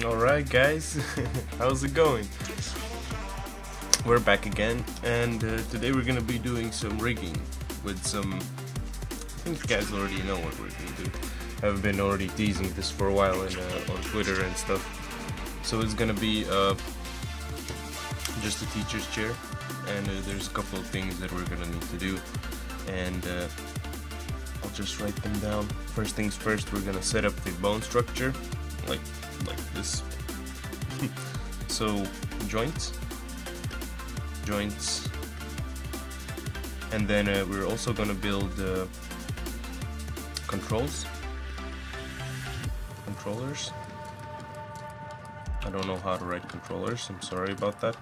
Alright guys, how's it going? We're back again, and today we're gonna be doing some rigging with some, I think you guys already know what we're gonna do. I've been already teasing this for a while on Twitter and stuff. So it's gonna be just a teacher's chair, and there's a couple of things that we're gonna need to do, and I'll just write them down. First things first, we're gonna set up the bone structure, like this. So joints, and then we're also gonna build controllers. I don't know how to write controllers, I'm sorry about that.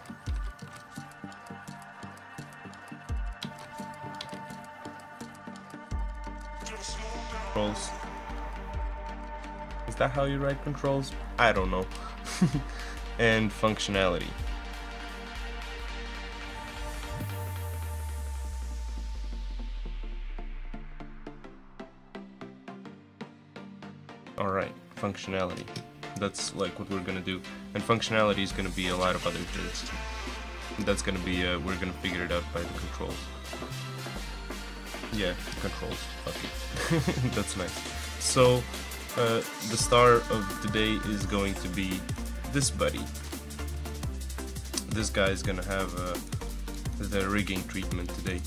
Controls. Is that how you write controls? I don't know. And functionality. Alright, functionality. That's like what we're gonna do. And functionality is gonna be a lot of other things. That's gonna be, we're gonna figure it out by the controls. Yeah, controls. Okay. That's nice. So, the star of the day is going to be this buddy. This guy is gonna have the rigging treatment today.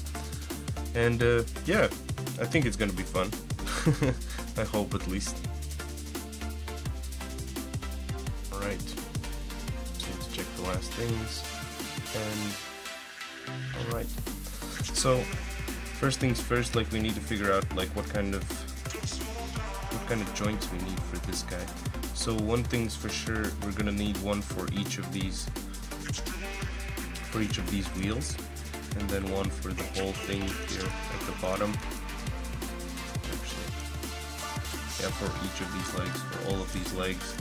And yeah, I think it's gonna be fun. I hope at least. Alright, so let's check the last things. And alright, so first things first, like we need to figure out like what kind of joints we need for this guy. So one thing's for sure, we're gonna need one for each of these for each of these wheels, and then one for the whole thing here at the bottom. Actually, yeah, for each of these legs, for all of these legs,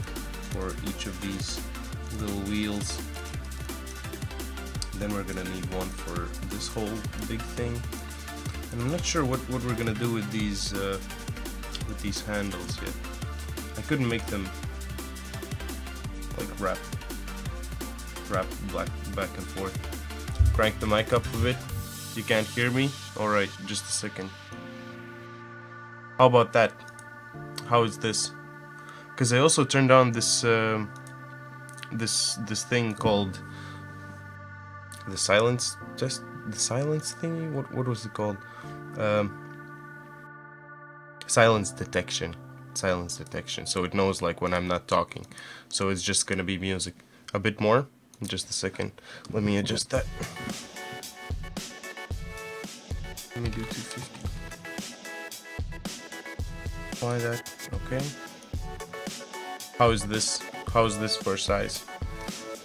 for each of these little wheels. Then we're gonna need one for this whole big thing. And I'm not sure what we're gonna do with these handles yet. I couldn't make them like wrap back and forth. Crank the mic up a bit. You can't hear me? Alright, just a second. How about that? How is this? Because I also turned on this this thing called the silence test. The silence thingy? What was it called? Silence detection. Silence detection. So it knows like when I'm not talking. So it's just gonna be music. A bit more. Just a second. Let me adjust that. Let me do 250. Apply that. Okay. How is this? How is this for size?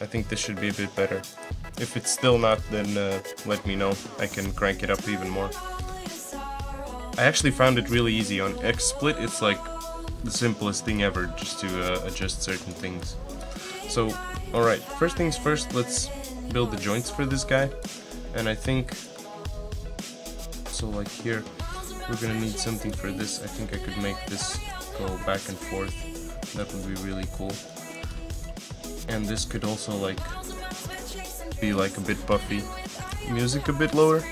I think this should be a bit better. If it's still not, then let me know. I can crank it up even more. I actually found it really easy on XSplit. It's like the simplest thing ever, just to adjust certain things. So, alright, first things first, let's build the joints for this guy. And I think, so like here, we're gonna need something for this. I think I could make this go back and forth. That would be really cool. And this could also like be like a bit puffy. Music a bit lower.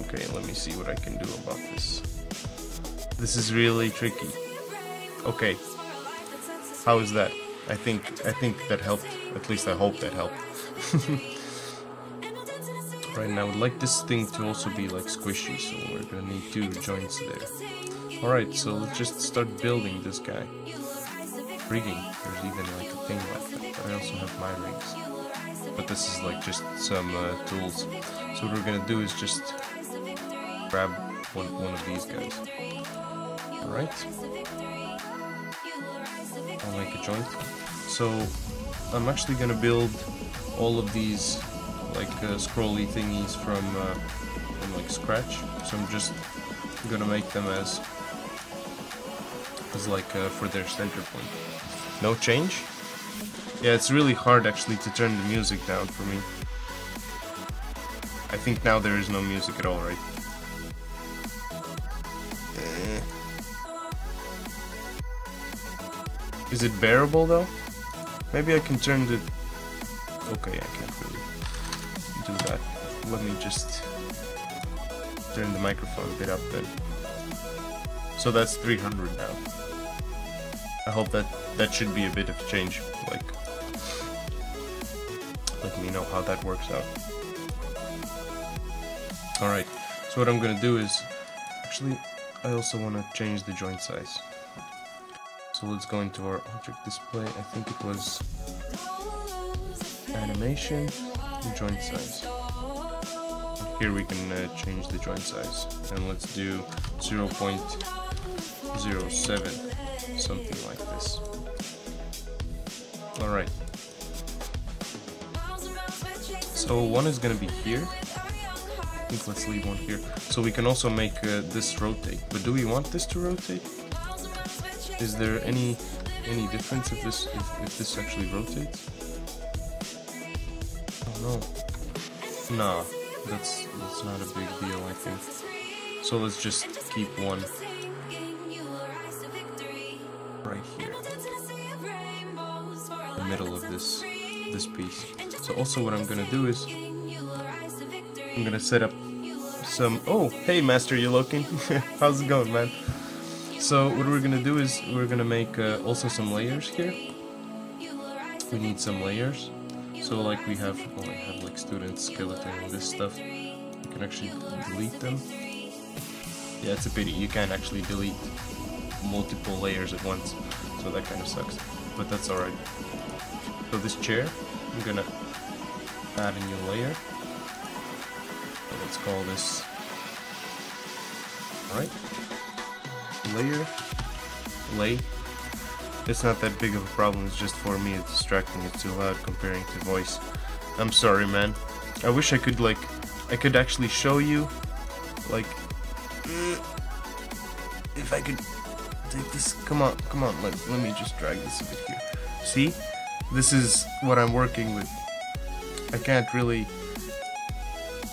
Okay, let me see what I can do about this. This is really tricky. Okay, how is that? I think that helped. At least I hope that helped. Right now, I would like this thing to also be like squishy, so we're gonna need 2 joints there. Alright, so let's just start building this guy. Rigging. There's even like a thing like that. But I also have my rigs. But this is like just some tools. So what we're gonna do is just grab one of these guys. Alright. I'll make a joint. So I'm actually gonna build all of these like scrolly thingies from like scratch. So I'm just gonna make them as like for their center point. No change? Yeah, it's really hard actually to turn the music down for me. I think now there is no music at all, right? Is it bearable though? Maybe I can turn the... Okay, I can't really do that. Let me just turn the microphone a bit up then. So that's 300 now. I hope that should be a bit of change. Like, let me know how that works out. Alright, so what I'm gonna do is... Actually, I also want to change the joint size. So let's go into our object display. I think it was animation and joint size. And here we can change the joint size. And let's do 0.07, something like this. Alright. So one is gonna be here. I think let's leave one here. So we can also make this rotate. But do we want this to rotate? Is there any difference if this actually rotates? Oh no. Nah, that's not a big deal, I think. So let's just keep one right here. The middle of this piece. So also what I'm gonna do is I'm gonna set up some... Oh, hey Master Yolokin. How's it going, man? So what we're gonna do is we're gonna make also some layers here. We need some layers. So like we have, oh, I have like student skeleton and this stuff. You can actually delete them. Yeah, it's a pity. You can't actually delete multiple layers at once. So that kind of sucks. But that's alright. So this chair, I'm gonna add a new layer. So let's call this... Alright. Layer, lay. It's not that big of a problem, it's just for me it's distracting, it's too loud comparing to voice. I'm sorry, man. I wish I could like, I could actually show you, like, if I could take this, come on, let me just drag this a bit here. See, this is what I'm working with. I can't really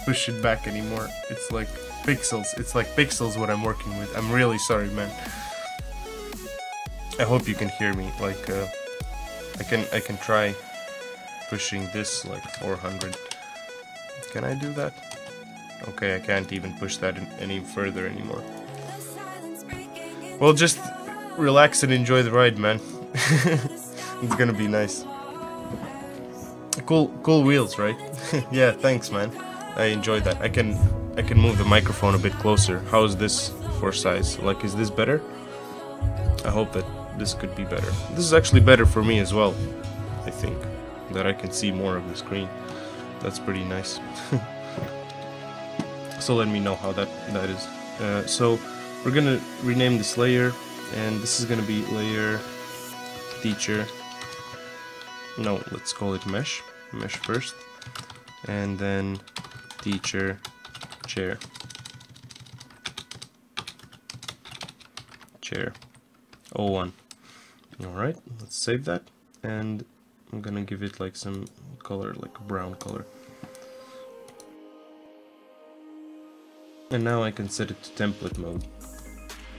push it back anymore. It's like pixels what I'm working with. I'm really sorry, man. I hope you can hear me. Like, I can try pushing this like 400. Can I do that? Okay, I can't even push that any further anymore. Well, just relax and enjoy the ride, man. It's gonna be nice. Cool wheels, right? Yeah, thanks, man. I enjoyed that. I can move the microphone a bit closer. How is this for size? Like, is this better? I hope that this could be better. This is actually better for me as well. I think that I can see more of the screen. That's pretty nice. So let me know how that is. So we're gonna rename this layer, and this is gonna be layer teacher. No, let's call it mesh first, and then teacher chair 01. Alright, let's save that, and I'm gonna give it like some color, like a brown color. And now I can set it to template mode.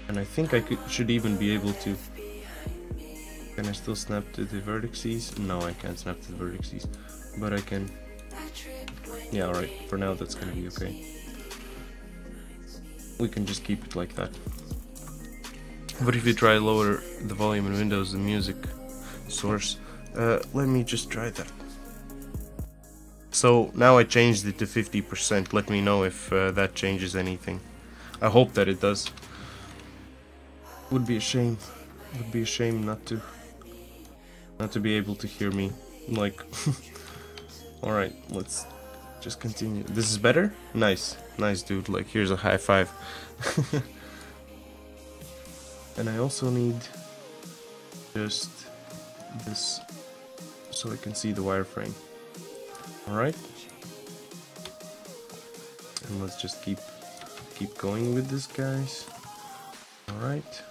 And I think I should even be able to... Can I still snap to the vertices? No, I can't snap to the vertices. But I can... Yeah, alright, for now that's gonna be okay. We can just keep it like that. But if you try lower the volume in Windows, the music source, let me just try that. So now I changed it to 50%. Let me know if that changes anything. I hope that it does. Would be a shame. Would be a shame not to be able to hear me. Like, all right, let's just continue. This is better. Nice, dude. Like, here's a high five. And I also need just this so I can see the wireframe. Alright. And let's just keep going with this, guys. Alright.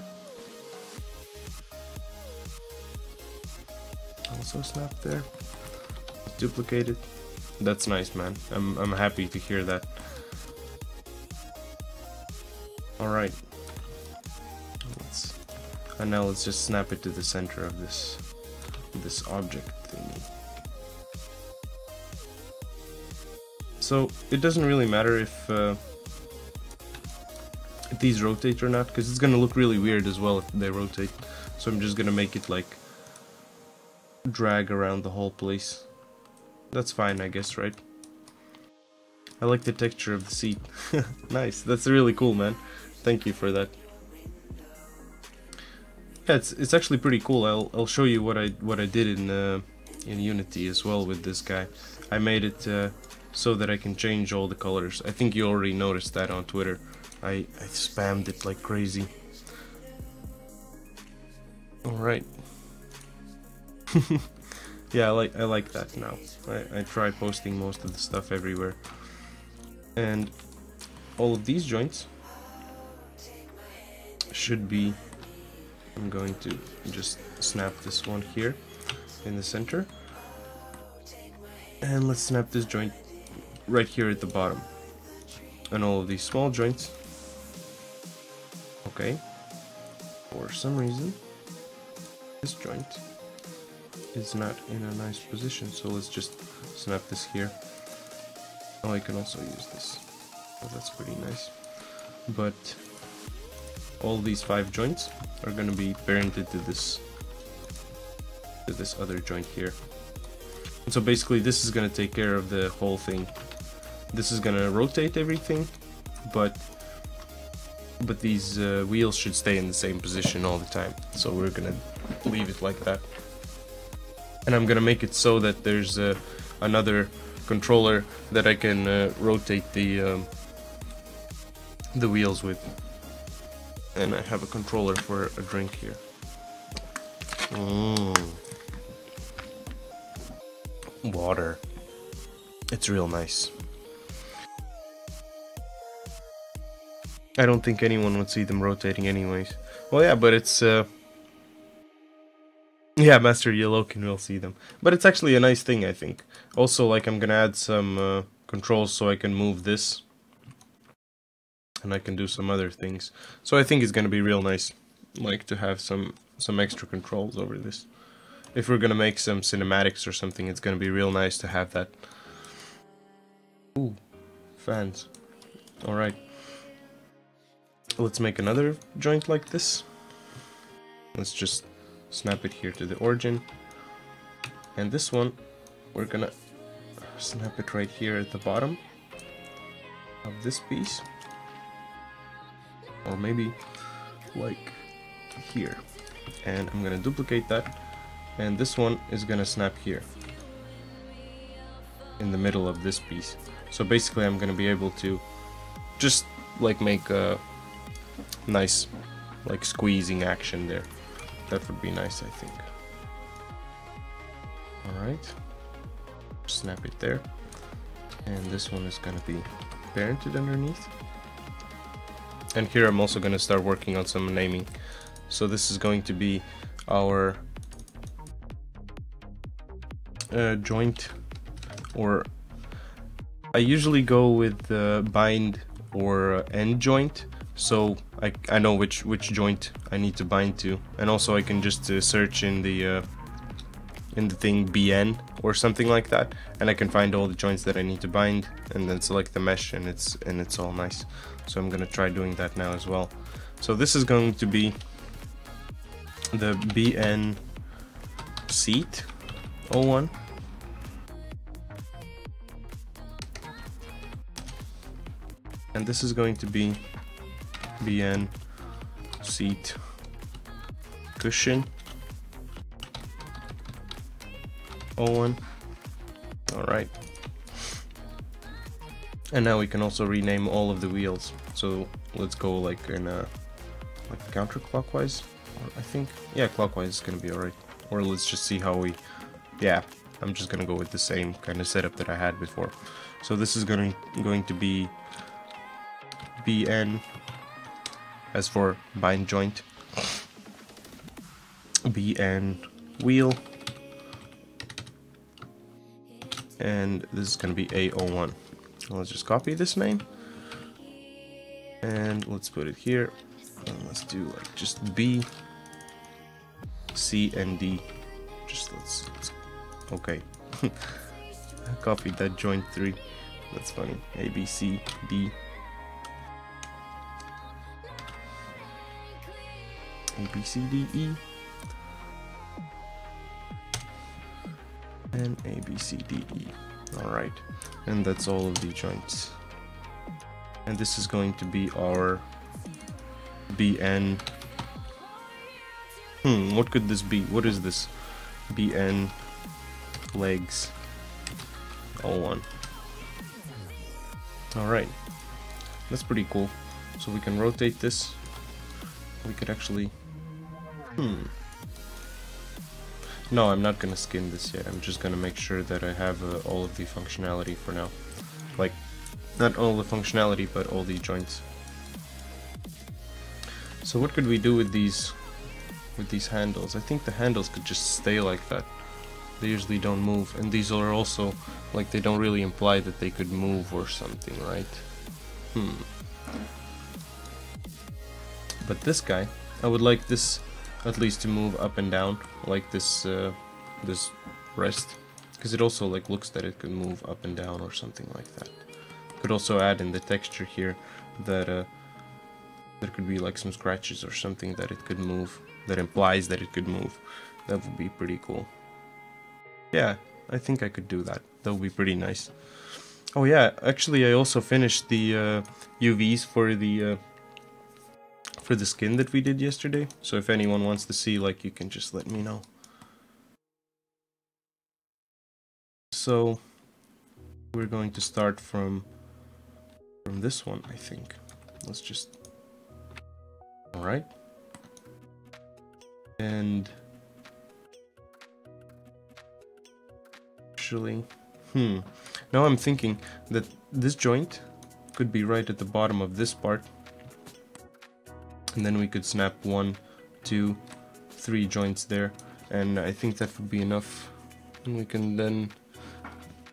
Also snap there. Duplicate it. That's nice, man. I'm happy to hear that. Alright. And now let's just snap it to the center of this object thingy. So it doesn't really matter if these rotate or not, because it's gonna look really weird as well if they rotate. So I'm just gonna make it like drag around the whole place. That's fine, I guess, right? I like the texture of the seat. Nice, that's really cool, man. Thank you for that. Yeah, it's actually pretty cool. I'll show you what I did in Unity as well with this guy. I made it so that I can change all the colors. I think you already noticed that on Twitter. I spammed it like crazy. All right. Yeah, I like that now. I try posting most of the stuff everywhere, and all of these joints should be. I'm going to just snap this one here in the center, and let's snap this joint right here at the bottom, and all of these small joints. Okay, for some reason this joint is not in a nice position, so let's just snap this here. Oh, I can also use this. Oh, that's pretty nice. But all these 5 joints are going to be parented to this other joint here. And so basically this is going to take care of the whole thing. This is going to rotate everything, but these wheels should stay in the same position all the time. So we're going to leave it like that. And I'm going to make it so that there's another controller that I can rotate the wheels with. And I have a controller for a drink here. Water. It's real nice. I don't think anyone would see them rotating anyways. Well, yeah, but it's yeah, Master Yellowkin will see them. But it's actually a nice thing, I think. Also, like, I'm gonna add some controls so I can move this. And I can do some other things. So I think it's gonna be real nice, like, to have some extra controls over this. If we're gonna make some cinematics or something, it's gonna be real nice to have that. Ooh, fans. Alright. Let's make another joint like this. Let's just snap it here to the origin. And this one, we're gonna snap it right here at the bottom of this piece. Or maybe like here. And I'm gonna duplicate that. And this one is gonna snap here in the middle of this piece. So basically I'm gonna be able to just like make a nice like squeezing action there. That would be nice, I think. Alright. Snap it there. And this one is gonna be parented underneath. And here I'm also gonna start working on some naming. So this is going to be our joint, or I usually go with bind or end joint, so I know which joint I need to bind to, and also I can just search in the thing BN or something like that, and I can find all the joints that I need to bind, and then select the mesh, and it's all nice. So I'm gonna try doing that now as well. So this is going to be the BN seat 01. And this is going to be BN seat cushion 01. Alright. And now we can also rename all of the wheels. So let's go like in a like counterclockwise. Or I think, yeah, clockwise is gonna be alright. Or let's just see how we, yeah, I'm just gonna go with the same kind of setup that I had before. So this is going to be BN, as for bind joint, BN wheel, and this is going to be A01. Let's just copy this name, and let's put it here, and let's do like just B, C, and D. Just let's okay. I copied that joint 3. That's funny. A, B, C, D. A, B, C, D, E. And A, B, C, D, E. Alright. And that's all of the joints. And this is going to be our BN. What could this be? What is this? BN legs 01. Alright. That's pretty cool. So we can rotate this. We could actually... No, I'm not gonna skin this yet. I'm just gonna make sure that I have all of the functionality for now. Like, not all the functionality, but all the joints. So what could we do with these handles? I think the handles could just stay like that. They usually don't move, and these are also, like, they don't really imply that they could move or something, right? But this guy, I would like this at least to move up and down, like this this rest, because it also like looks that it could move up and down or something like that. Could also add in the texture here that there could be like some scratches or something that it could move, that implies that it could move. That would be pretty cool. Yeah, I think I could do that. That would be pretty nice. Oh yeah, actually I also finished the UVs for the skin that we did yesterday. So if anyone wants to see, like, you can just let me know. So we're going to start from this one, I think. Let's just... Alright. And... actually... Now I'm thinking that this joint could be right at the bottom of this part, and then we could snap 1, 2, 3 joints there, and I think that would be enough. And we can then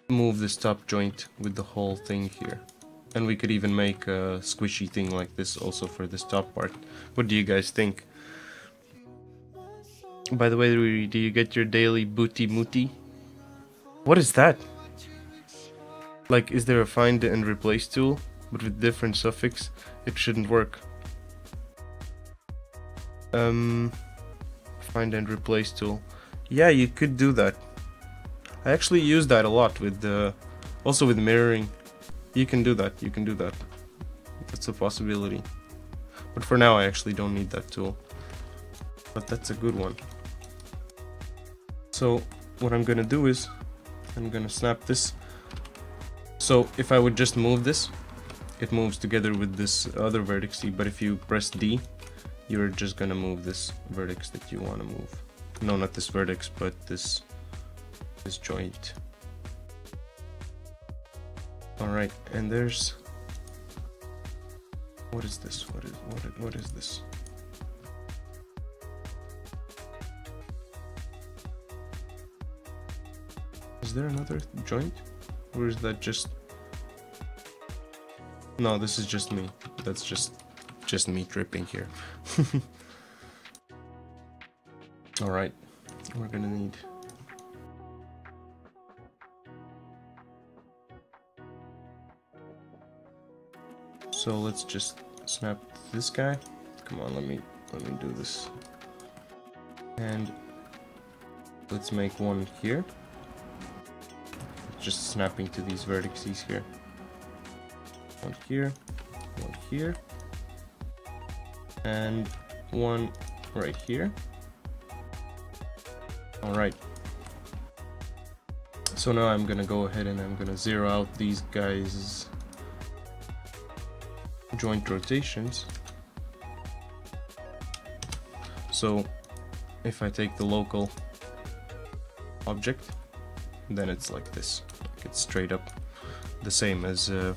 move this top joint with the whole thing here. And we could even make a squishy thing like this also for this top part. What do you guys think? By the way, do you get your daily booty mooty? What is that? Like, is there a find and replace tool, but with different suffix? It shouldn't work. Find and replace tool. Yeah, you could do that. I actually use that a lot with also with mirroring. You can do that. You can do that. That's a possibility. But for now, I actually don't need that tool. But that's a good one. So what I'm gonna do is I'm gonna snap this. So if I would just move this, it moves together with this other vertex. But if you press D, you're just gonna move this vertex that you want to move. No, not this vertex, but this joint. All right, and there's what is this? What is this? Is there another joint? Or is that just... No, this is just me. That's just me tripping here. Alright, we're gonna need... So let's just snap this guy. Come on, let me do this. And let's make one here. Just snapping to these vertices here. One here, and one right here. Alright. So now I'm gonna go ahead and I'm gonna zero out these guys' joint rotations. So if I take the local object, then it's like this. It's straight up the same as the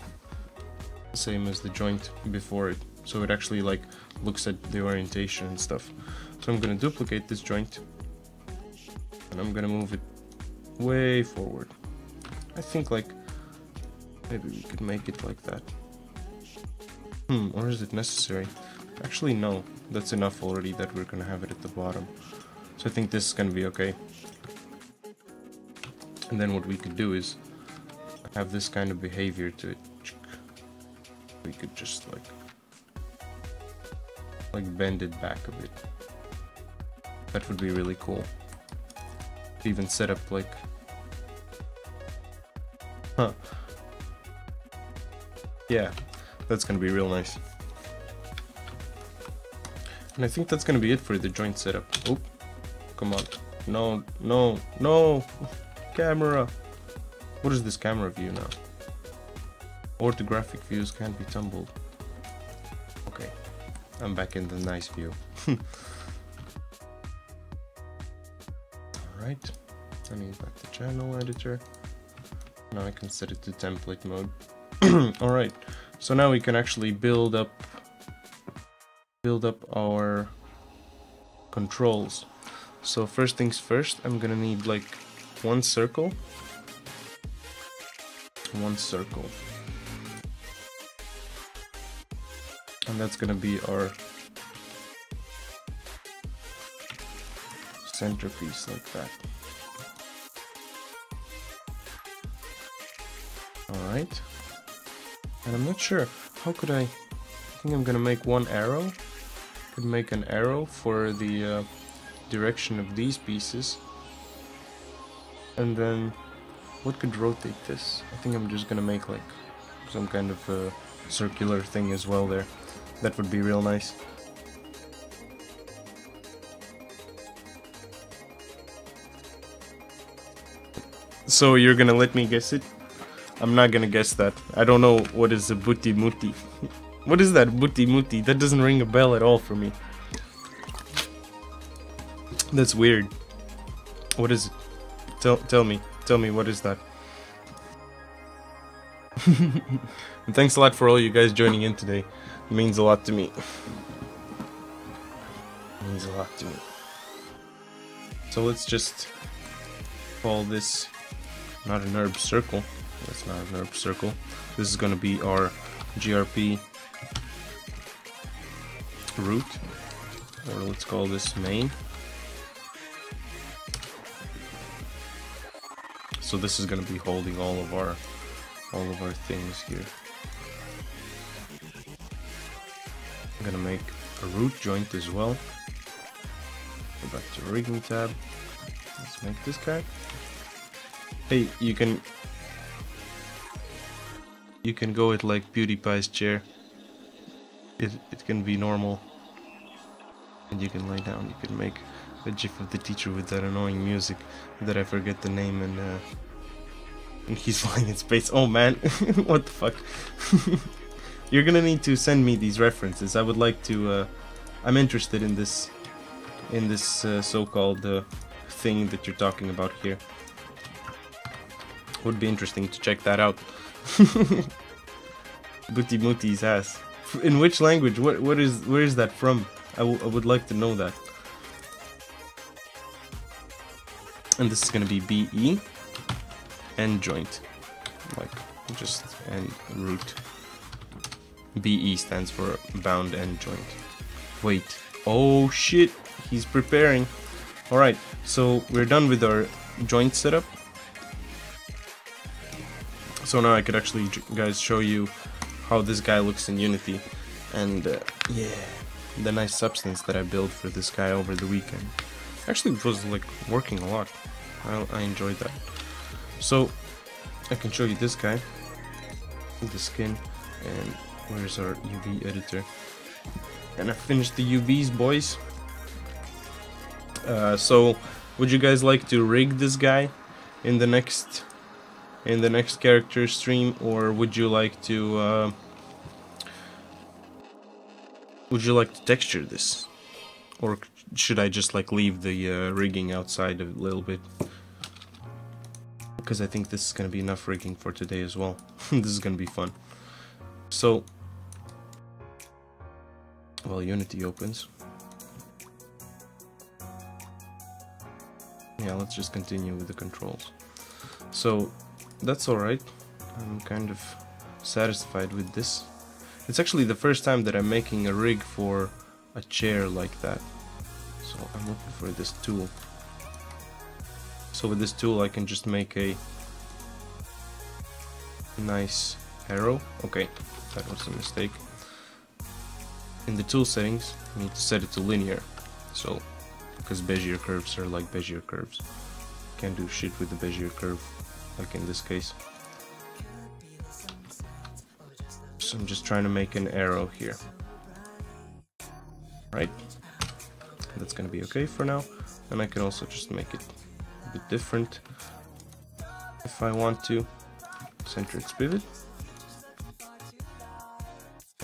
joint before it. So it actually like looks at the orientation and stuff. So I'm gonna duplicate this joint and I'm gonna move it way forward. I think like maybe we could make it like that. Or is it necessary? Actually no, that's enough already that we're gonna have it at the bottom. So I think this is gonna be okay. And then what we could do is have this kind of behavior to it. We could just like bend it back a bit. That would be really cool. Even set up like... Yeah, that's gonna be real nice. And I think that's gonna be it for the joint setup. Oh, come on. No, no, no! Camera! What is this camera view now? Orthographic views can't be tumbled. Okay, I'm back in the nice view. Alright, I need back the channel editor. Now I can set it to template mode. Alright, so now we can actually build up our controls. So first things first, I'm gonna need like one circle. And that's gonna be our centerpiece like that. Alright. And I'm not sure, how could I think I'm gonna make one arrow. Could make an arrow for the direction of these pieces. And then what could rotate this? I think I'm just gonna make like some kind of a circular thing as well there. That would be real nice. So you're gonna let me guess it? I'm not gonna guess that. I don't know what is a booty muti. What is that booty muti? That doesn't ring a bell at all for me. That's weird. What is it? Tell me what is that? And thanks a lot for all you guys joining in today. It means a lot to me. It means a lot to me. So let's just call this not an herb circle. That's not an herb circle. This is gonna be our GRP root, or let's call this main. So this is gonna be holding all of our things here. I'm gonna make a root joint as well. Go back to rigging tab. Let's make this guy. Hey, you can go with like PewDiePie's chair. It can be normal, and you can lay down. You can make a gif of the teacher with that annoying music that I forget the name, and he's flying in space. Oh man, what the fuck? You're gonna need to send me these references. I would like to. I'm interested in this so-called thing that you're talking about here. Would be interesting to check that out. Booty Mooty's ass. In which language? Where is that from? I would like to know that. And this is gonna be BE and joint, like just and root. BE stands for bound end joint. Wait. Oh shit! He's preparing. All right. So we're done with our joint setup. So now I could actually, guys, show you how this guy looks in Unity, and yeah, the nice substance that I built for this guy over the weekend. Actually, it was like working a lot. I enjoyed that. So I can show you this guy, the skin, and where's our UV editor? And I finished the UVs, boys. So would you guys like to rig this guy in the next character stream, or would you like to texture this, or should I just like leave the rigging outside a little bit? Because I think this is gonna be enough rigging for today as well. This is gonna be fun. So while Unity opens, yeah, let's just continue with the controls. So that's alright. I'm kind of satisfied with this. It's actually the first time that I'm making a rig for a chair like that. So I'm looking for this tool. So with this tool I can just make a nice arrow. Okay, that was a mistake. In the tool settings, you need to set it to linear. So, because Bezier curves are like Bezier curves. Can't do shit with the Bezier curve, like in this case. So I'm just trying to make an arrow here. Right? That's gonna be okay for now. And I can also just make it a bit different if I want to. Center its pivot.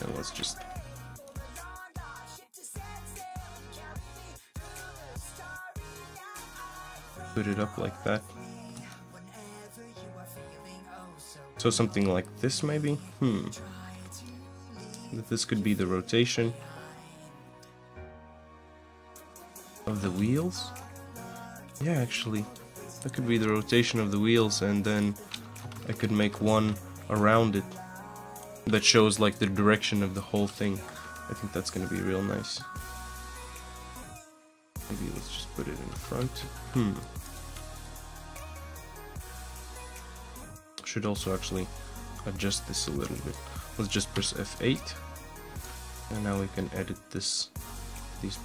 And let's just put it up like that. So something like this maybe? This could be the rotation of the wheels? Yeah, actually, that could be the rotation of the wheels, and then I could make one around it that shows like the direction of the whole thing. I think that's gonna be real nice. Maybe let's just put it in the front. Should also actually adjust this a little bit. Let's just press F8, and now we can edit these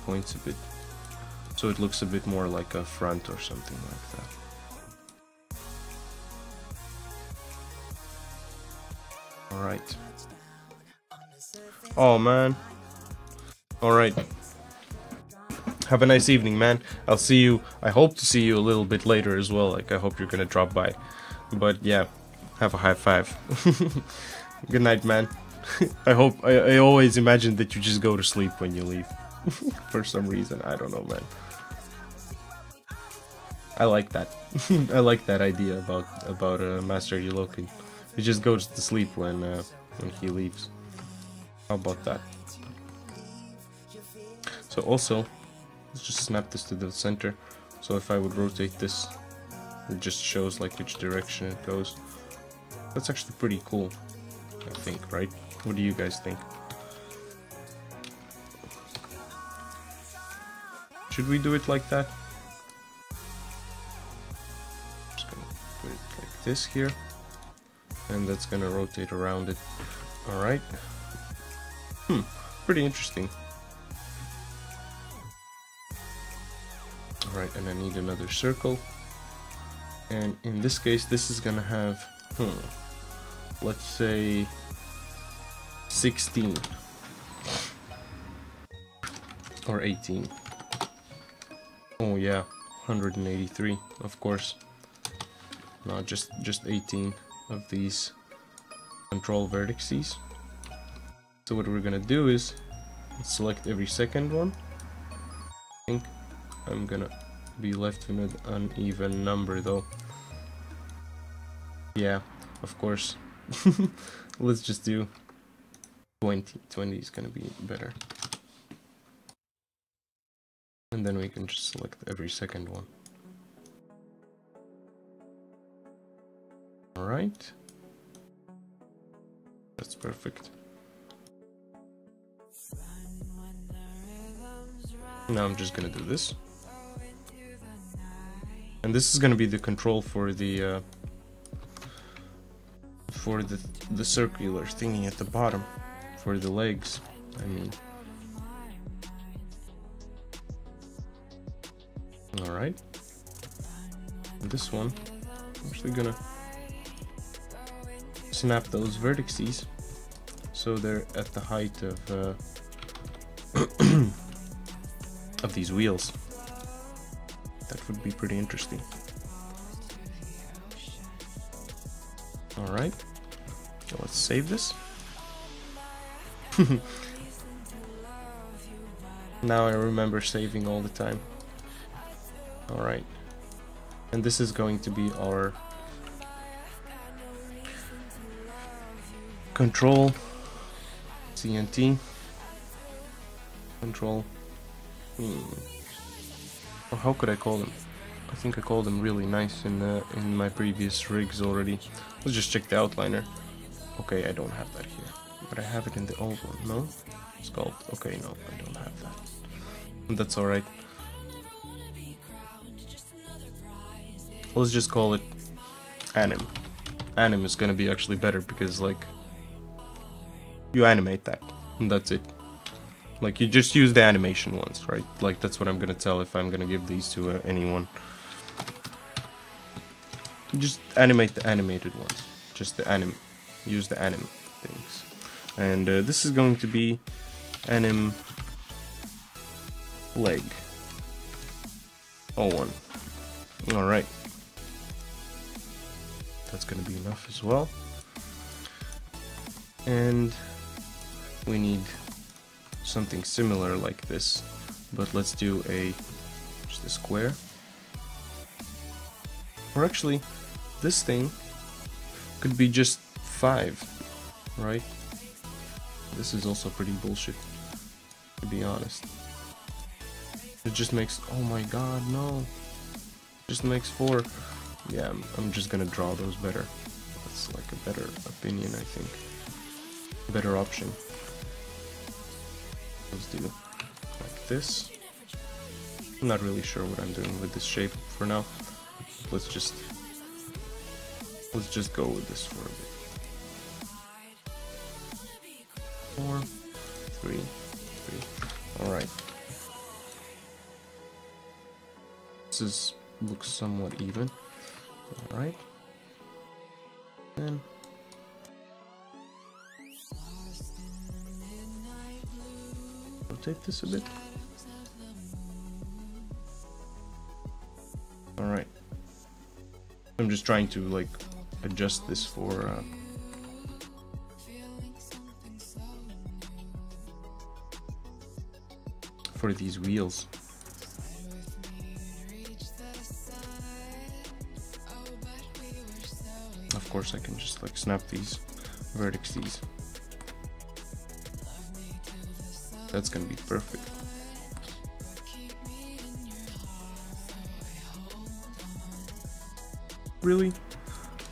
points a bit, so it looks a bit more like a front or something like that. Alright. Oh man. Alright. Have a nice evening, man. I'll see you. I hope to see you a little bit later as well. Like, I hope you're gonna drop by. But yeah, have a high five. Good night, man. I always imagine that you just go to sleep when you leave. For some reason, I don't know, man. I like that. I like that idea about Master Locator He just goes to sleep when he leaves. How about that? So also, let's just snap this to the center. So if I would rotate this, it just shows like which direction it goes. That's actually pretty cool, I think, right? What do you guys think? Should we do it like that? Just gonna put it like this here, and that's gonna rotate around it. Alright. Pretty interesting. Alright, and I need another circle. And in this case, this is gonna have, let's say 16 or 18. Oh yeah, 183, of course. No, just 18 of these control vertices. So what we're gonna do is select every second one. I think I'm gonna be left with an uneven number though. Yeah, of course. Let's just do 20. 20 is gonna be better. And then we can just select every second one. Alright. That's perfect. Now I'm just gonna do this. And this is gonna be the control for the circular thingy at the bottom, for the legs, I mean. Alright. This one, I'm actually gonna snap those vertices so they're at the height of of these wheels. That would be pretty interesting. Alright, let's save this. Now I remember saving all the time. Alright, and this is going to be our control CNT control. Oh, how could I call them? I think I called them really nice in my previous rigs already. Let's just check the outliner. Okay, I don't have that here, but I have it in the old one. No, sculpt. Okay, no, I don't have that. That's all right. Let's just call it anim. Anim is gonna be actually better because like you animate that, and that's it. Like, you just use the animation ones, right? Like, that's what I'm gonna tell if I'm gonna give these to anyone. You just animate the animated ones. Just the use the anim things. And this is going to be anim leg. 01. Alright. That's gonna be enough as well. And we need something similar like this, but let's do just a square. Or actually, this thing could be just 5, right? This is also pretty bullshit, to be honest. It just makes, oh my god, no. It just makes 4. Yeah, I'm just gonna draw those better. That's like a better opinion, I think. A better option. Let's do like this. I'm not really sure what I'm doing with this shape for now. Let's just go with this for a bit. 4, 3, 3. All right. This looks somewhat even. All right. And rotate this a bit. Alright. I'm just trying to like adjust this for these wheels. Of of course I can just like snap these vertices. That's gonna be perfect. Really?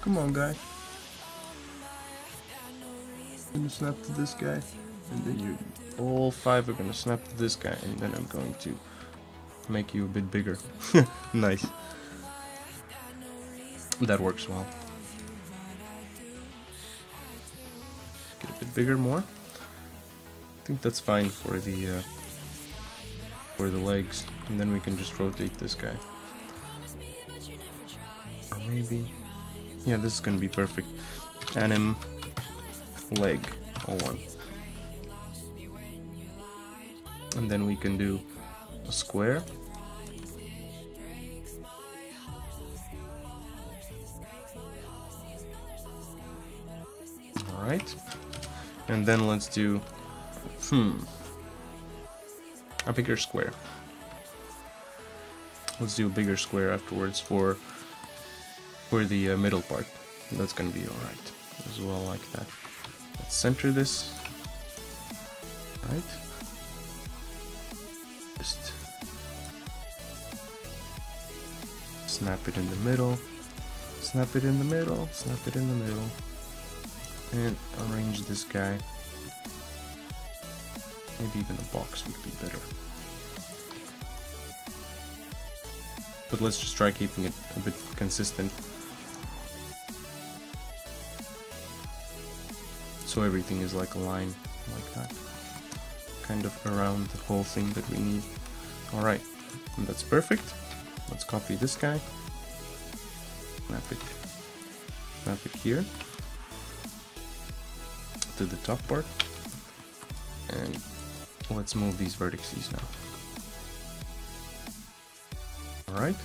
Come on, guy. I'm gonna snap to this guy, and then you all 5 are gonna snap to this guy, and then I'm going to make you a bit bigger. Nice. That works well. Get a bit bigger more. I think that's fine for the legs, and then we can just rotate this guy. Or maybe, yeah, this is gonna be perfect. Anim, leg, all one. And then we can do a square. Alright. And then let's do a bigger square. Let's do a bigger square afterwards for the middle part. That's gonna be alright as well, like that. Let's center this. Right. Just snap it in the middle. Snap it in the middle. Snap it in the middle. And arrange this guy. Maybe even a box would be better. But let's just try keeping it a bit consistent. So everything is like a line, like that. Kind of around the whole thing that we need. Alright, and that's perfect. Let's copy this guy. Snap it here. To the top part. And let's move these vertices now. Alright.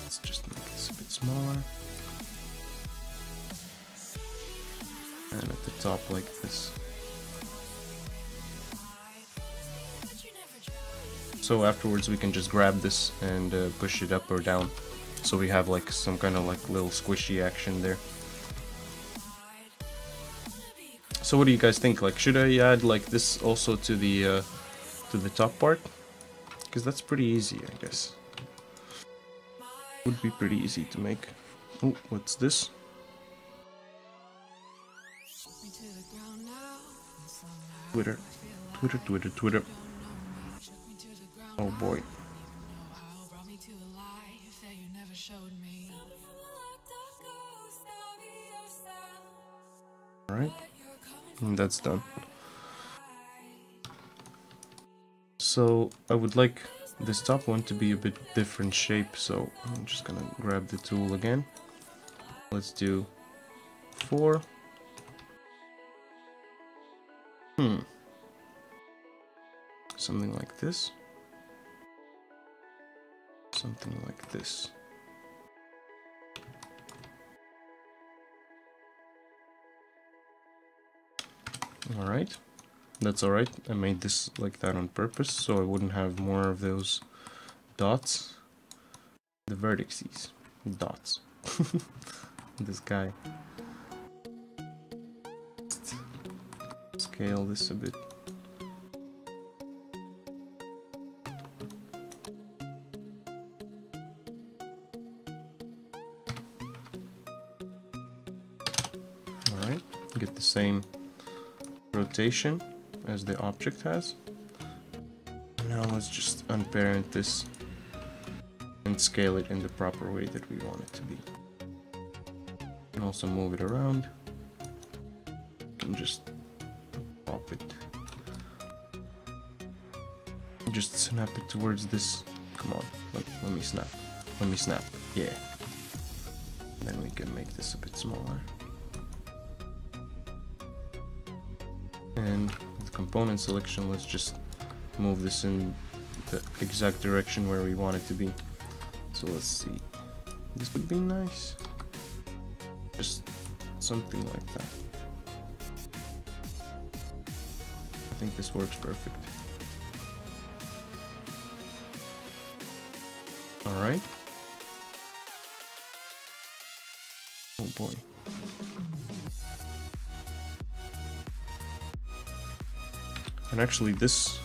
Let's just make this a bit smaller. And at the top like this. So afterwards we can just grab this and push it up or down. So we have like some kind of like little squishy action there. So what do you guys think? Like, should I add like this also to the top part? Because that's pretty easy, I guess. Would be pretty easy to make. Oh, what's this? Twitter. Oh boy. Alright. And that's done. So I would like this top one to be a bit different shape, so I'm just gonna grab the tool again. Let's do 4. Something like this. Something like this. Alright, that's alright. I made this like that on purpose so I wouldn't have more of those dots. The vertices. Dots. This guy. Scale this a bit. Alright, get the same rotation as the object has. Now let's just unparent this and scale it in the proper way that we want it to be. And also move it around and just pop it. Just snap it towards this. Come on, let me snap. Let me snap. Yeah. Then we can make this a bit smaller. And with component selection, let's just move this in the exact direction where we want it to be. So let's see. This would be nice. Just something like that. I think this works perfect. Alright. Oh boy. And actually this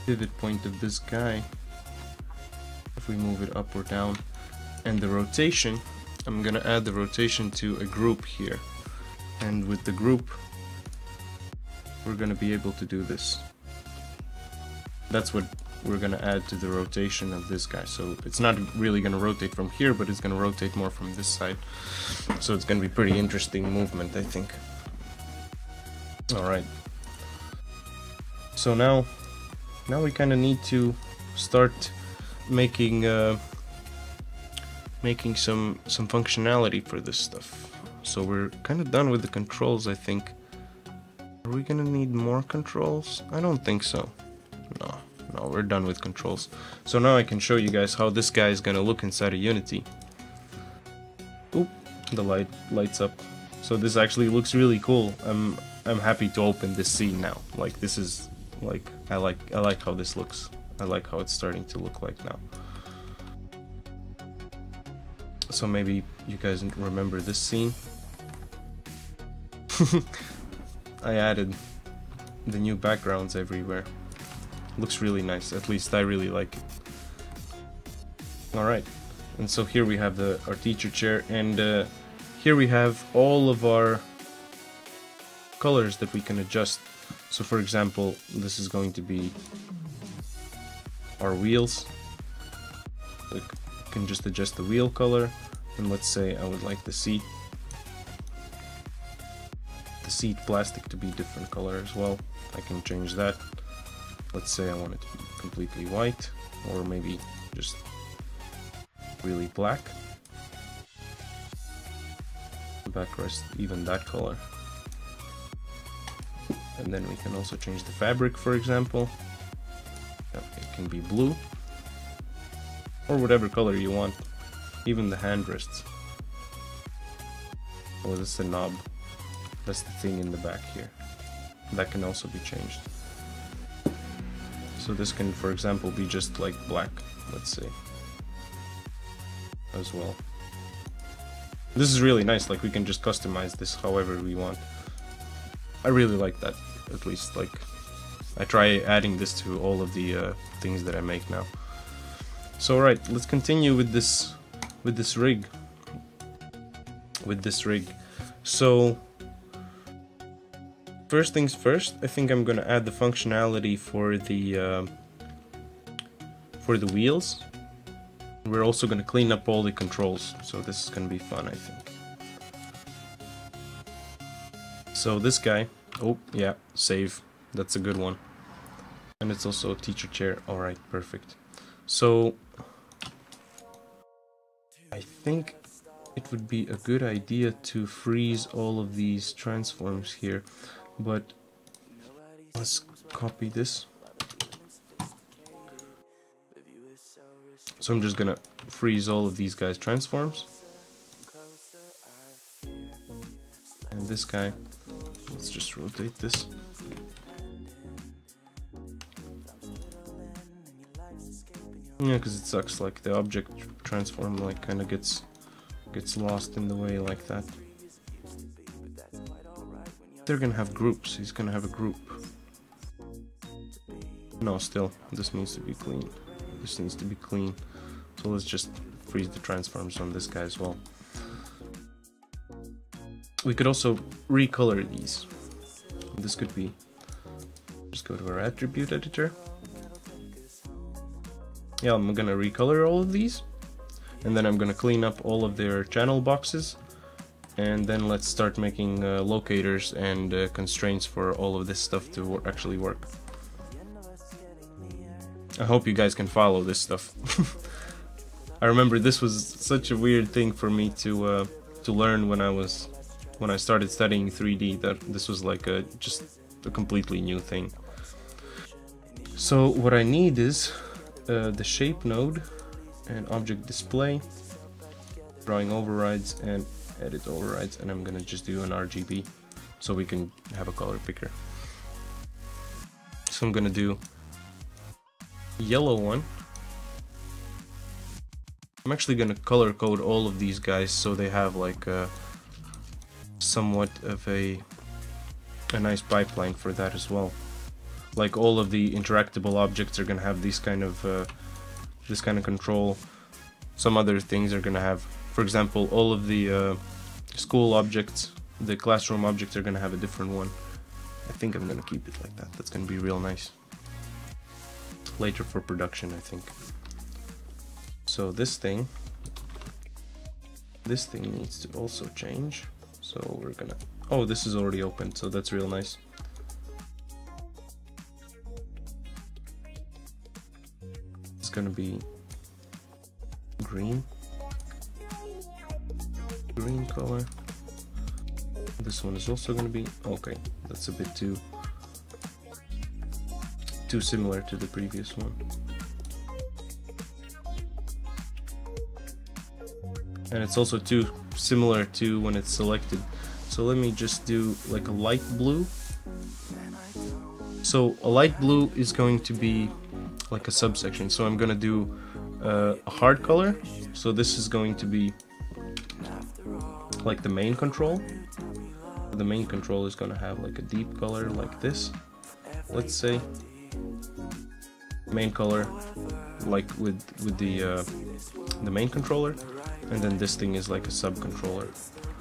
pivot point of this guy, if we move it up or down, and the rotation, I'm gonna add the rotation to a group here. And with the group, we're gonna be able to do this. That's what we're gonna add to the rotation of this guy. So it's not really gonna rotate from here, but it's gonna rotate more from this side. So it's gonna be pretty interesting movement, I think. Alright. So now we kind of need to start making some functionality for this stuff. So we're kind of done with the controls, I think. Are we gonna need more controls? I don't think so. No, we're done with controls. So now I can show you guys how this guy is gonna look inside of Unity. Oop, the lights up. So this actually looks really cool. I'm happy to open this scene now. Like, this is like I like how this looks. I like how it's starting to look like now. So maybe you guys remember this scene. I added the new backgrounds everywhere. Looks really nice, at least I really like it. Alright, and so here we have our teacher chair, and here we have all of our colors that we can adjust. So for example, this is going to be our wheels. We can just adjust the wheel color, and let's say I would like the seat plastic to be different color as well. I can change that. Let's say I want it to be completely white, or maybe just really black. Backrest even that color. And then we can also change the fabric, for example. It can be blue, or whatever color you want. Even the handrests. Oh, this is a knob. That's the thing in the back here. That can also be changed. So this can, for example, be just like black, let's say, as well. This is really nice, like we can just customize this however we want. I really like that, at least, like, I try adding this to all of the things that I make now. So alright, let's continue with this rig. So first things first, I think I'm gonna add the functionality for the wheels. We're also gonna clean up all the controls, so this is gonna be fun, I think. So this guy, oh yeah, save, that's a good one. And it's also a teacher chair. Alright, perfect. So I think it would be a good idea to freeze all of these transforms here. But let's copy this. So I'm just gonna freeze all of these guys' transforms. And this guy, let's just rotate this. Yeah, because it sucks, like the object transform like kind of gets lost in the way like that. They're gonna have groups. He's gonna have a group. No, still, this needs to be clean. This needs to be clean. So let's just freeze the transforms on this guy as well. We could also recolor these. This could be, just go to our attribute editor. Yeah, I'm gonna recolor all of these, and then I'm gonna clean up all of their channel boxes, and then let's start making locators and constraints for all of this stuff to actually work. I hope you guys can follow this stuff. I remember this was such a weird thing for me to learn when I started studying 3D, that this was like just a completely new thing. So what I need is the shape node and object display, drawing overrides and edit overrides, and I'm gonna just do an RGB so we can have a color picker. So I'm gonna do yellow one, I'm actually gonna color code all of these guys so they have like a somewhat of a nice pipeline for that as well. Like all of the interactable objects are gonna have this kind of control. Some other things are gonna have, for example, all of the school objects, the classroom objects are gonna have a different one. I think I'm gonna keep it like that. That's gonna be real nice. Later for production, I think. So this thing needs to also change. So we're gonna, oh, this is already open, so that's real nice. It's gonna be green color. This one is also gonna be, okay, that's a bit too similar to the previous one. And it's also too similar to when it's selected. So let me just do like a light blue. So a light blue is going to be like a subsection. So I'm gonna do a hard color. So this is going to be like the main control. The main control is gonna have like a deep color like this. Let's say main color like with the main controller, and then this thing is like a sub controller.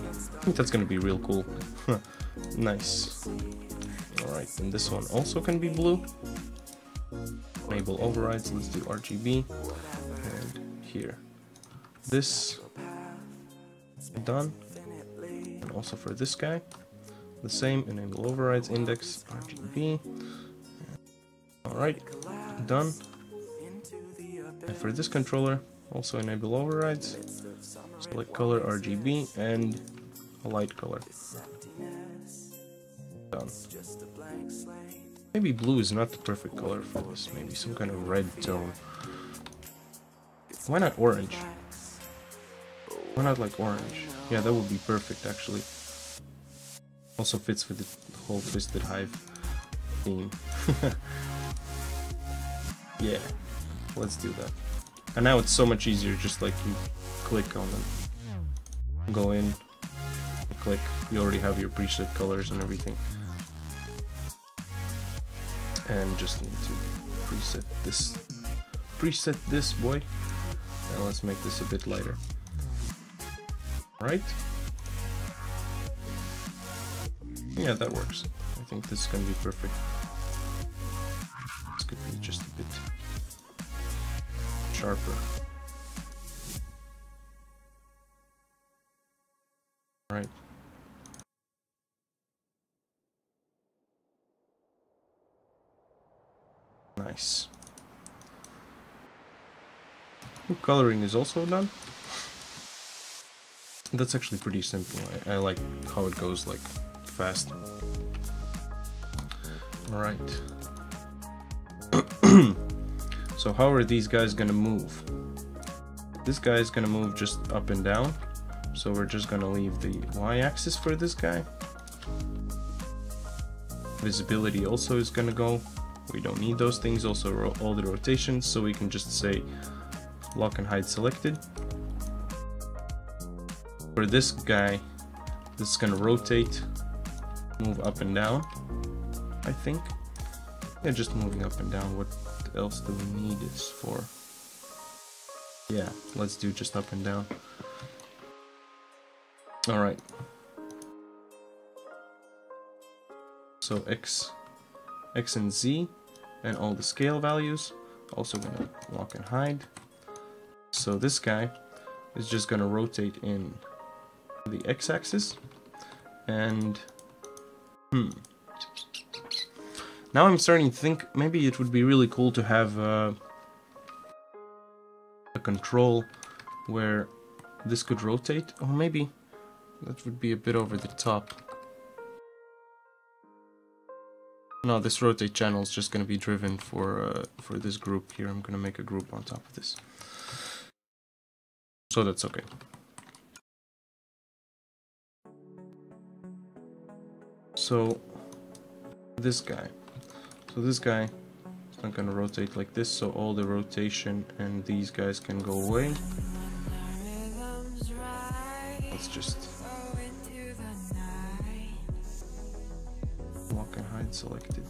I think that's gonna be real cool. Nice. Alright, and this one also can be blue. Enable overrides, let's do RGB. And here. This done. And also for this guy, the same, enable overrides, index, RGB. Alright, done. And for this controller, also enable overrides, select color RGB, and a light color. Done. Maybe blue is not the perfect color for this, maybe some kind of red tone. Why not orange? Why not like orange? Yeah, that would be perfect actually. Also fits with the whole Twisted Hive theme. Yeah, let's do that. And now it's so much easier, just like you click on them, go in, click, you already have your preset colors and everything. And just need to preset this boy. And let's make this a bit lighter. Right? Yeah, that works. I think this is gonna be perfect. This could be just a bit sharper. Right. Nice. Coloring is also done. That's actually pretty simple. I like how it goes like fast. Alright. So how are these guys gonna move? This guy is gonna move just up and down. So we're just gonna leave the y-axis for this guy. Visibility also is gonna go. We don't need those things. Also all the rotations, so we can just say lock and hide selected. For this guy, this is gonna rotate, move up and down, I think. Yeah, just moving up and down. What else do we need this for? Yeah, let's do just up and down. Alright. So X and Z and all the scale values. Also gonna lock and hide. So this guy is just gonna rotate in the x-axis, and now I'm starting to think maybe it would be really cool to have a control where this could rotate, or maybe that would be a bit over the top. No, this rotate channel is just going to be driven for this group here. I'm going to make a group on top of this, so that's okay. So this guy is not going to rotate like this, so all the rotation and these guys can go away. let's just lock and hide selected.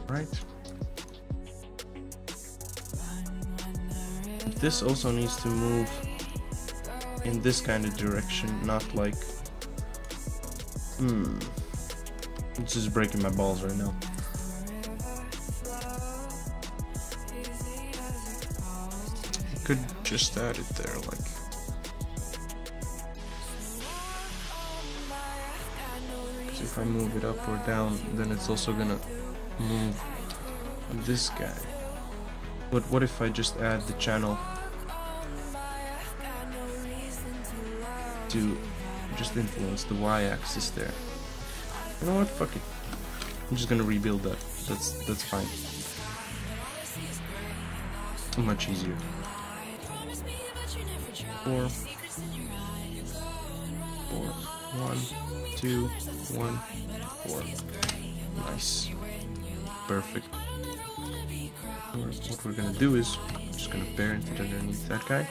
Right. This also needs to move in this kind of direction, not like... This is breaking my balls right now. I could just add it there, like... So if I move it up or down, then it's also gonna move this guy. But what if I just add the channel to just influence the y-axis there? You know what? Fuck it. I'm just gonna rebuild that. That's fine. Much easier. 4, 1, 2, 1, 4. Nice. Perfect. What we're gonna do is I'm just gonna parent it underneath that guy,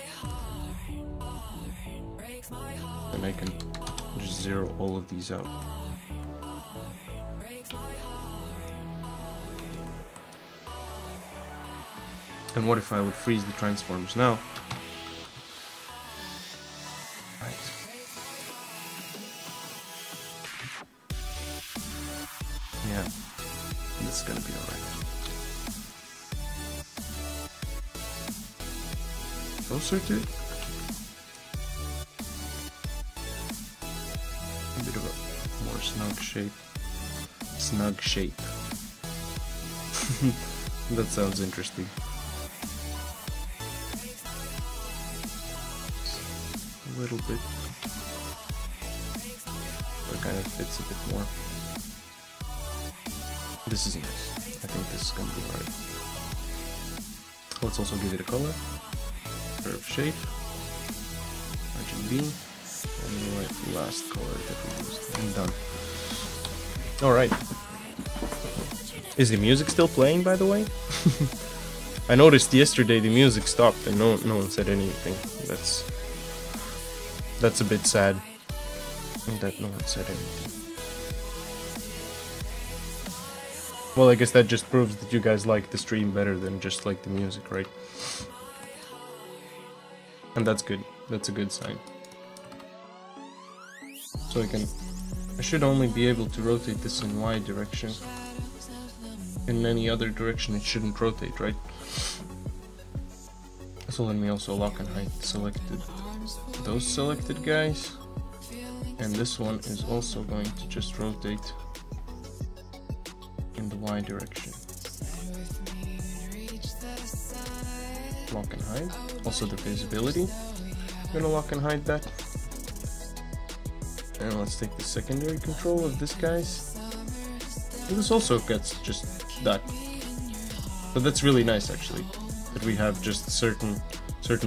and I can just zero all of these out. And what if I would freeze the transforms now? Right. Yeah, this is gonna be alright. Closer to it. A bit of a more snug shape. Snug shape. That sounds interesting. A little bit. That kind of fits a bit more. This is nice. I think this is gonna be alright. Let's also give it a color. Curve shape, RGB, and the last color that we used, and done. Alright. Is the music still playing, by the way? I noticed yesterday the music stopped and no one said anything. That's a bit sad. That no one said anything. Well, I guess that just proves that you guys like the stream better than just like the music, right? And that's good. That's a good sign. So I should only be able to rotate this in Y direction. In any other direction it shouldn't rotate, right? So let me also lock and hide those selected guys. And this one is also going to just rotate in the Y direction. Lock and hide. Also the visibility. I'm gonna lock and hide that. And let's take the secondary control of this guy's. And this also gets just that. But that's really nice actually. That we have just certain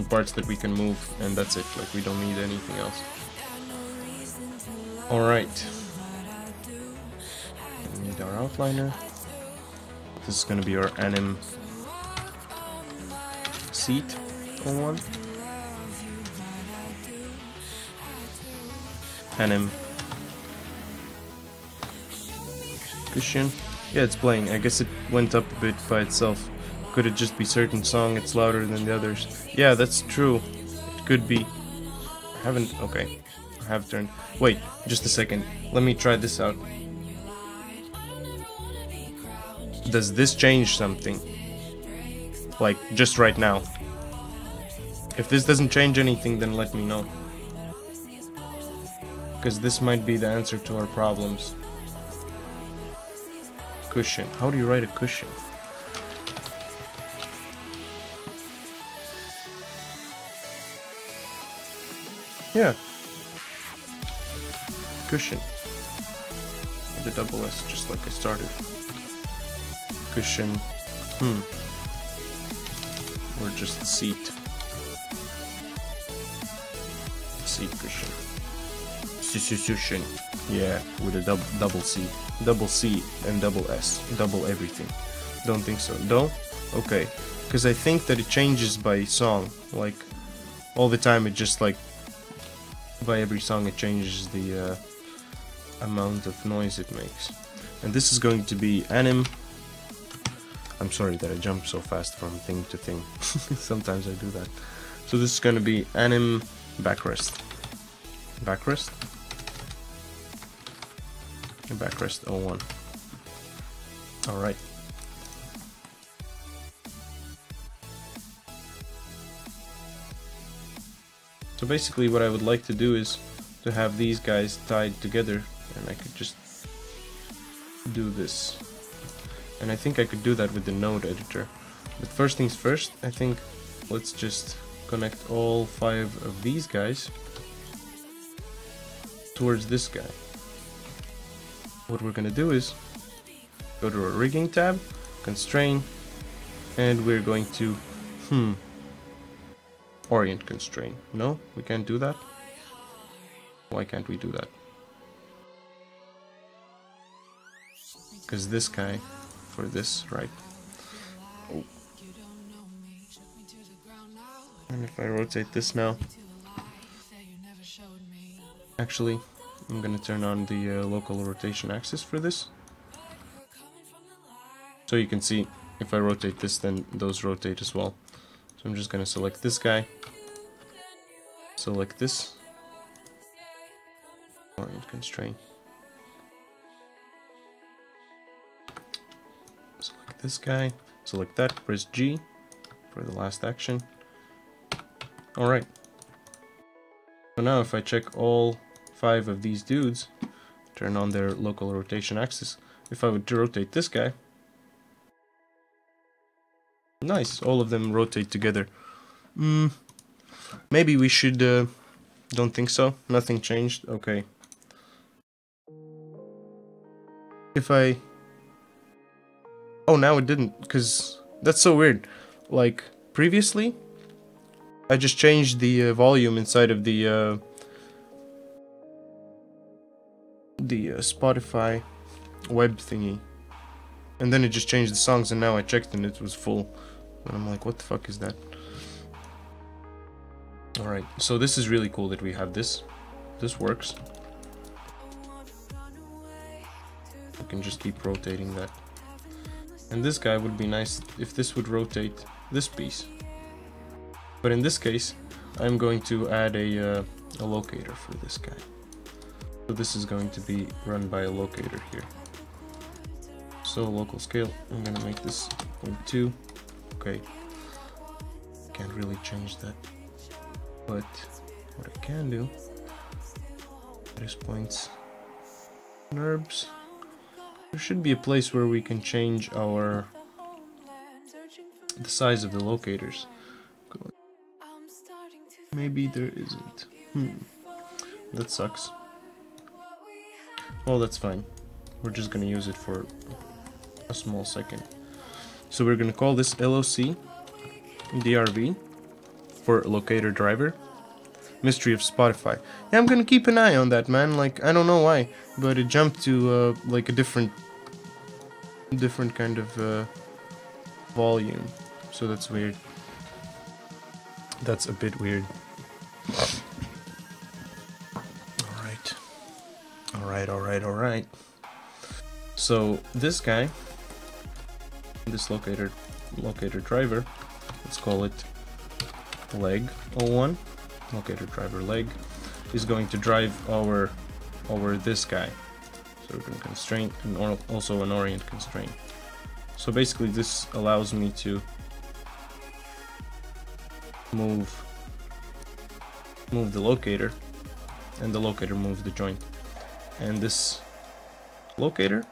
parts that we can move and that's it. Like we don't need anything else. Alright. We need our outliner. This is gonna be our anim seat on one. Anim cushion. Yeah, it's playing. I guess it went up a bit by itself. Could it just be certain song it's louder than the others? Yeah, that's true. It could be. I haven't. Okay. I have turned. Wait, just a second. Let me try this out. Does this change something? Like, just right now. If this doesn't change anything, then let me know. Because this might be the answer to our problems. Cushion. How do you write a cushion? Yeah. Cushion. The double S, just like I started. Cushion. Or just seat. Seat cushion. Cushion. Yeah, with a double C. Double C and double S. Double everything. Don't think so. No? Okay. Because I think that it changes by song. Like, all the time it just like... By every song it changes the amount of noise it makes. And this is going to be anim... I'm sorry that I jump so fast from thing to thing. Sometimes I do that. So this is going to be anim backrest. Backrest? Backrest 01. Alright. So basically what I would like to do is to have these guys tied together, and I could just do this. And I think I could do that with the node editor. But first things first, I think let's just connect all 5 of these guys towards this guy. What we're gonna do is go to our rigging tab, constrain, and we're going to orient constrain. No, we can't do that. Why can't we do that? Because this guy for this, right? Oh. And if I rotate this now, actually, I'm gonna turn on the local rotation axis for this. So you can see, if I rotate this, then those rotate as well. So I'm just gonna select this guy, select this, orient constraint. Select this guy, select that, press G for the last action. Alright. So now if I check all 5 of these dudes, turn on their local rotation axis, if I would rotate this guy, nice, all of them rotate together. Maybe we should, don't think so, nothing changed, okay. If I... Oh, now it didn't, because that's so weird. Like, previously, I just changed the volume inside of the Spotify web thingy. And then it just changed the songs, and now I checked and it was full. And I'm like, what the fuck is that? Alright, so this is really cool that we have this. This works. We can just keep rotating that. And this guy would be nice if this would rotate this piece. But in this case, I'm going to add a locator for this guy. So this is going to be run by a locator here. So local scale, I'm gonna make this 0.2. Okay, can't really change that. But what I can do, there's points, NURBS. There should be a place where we can change the size of the locators. Maybe there isn't. That sucks. Well, that's fine. We're just gonna use it for a small second. So we're gonna call this LOC DRV for locator driver. Mystery of Spotify. Yeah, I'm gonna keep an eye on that, man. Like, I don't know why, but it jumped to like a different kind of volume. So that's weird. That's a bit weird. Alright. So this guy, this locator driver, let's call it leg 01. Locator driver leg is going to drive our this guy. So we're going to constrain and also an orient constraint. So basically this allows me to move the locator, and the locator moves the joint. And this locator,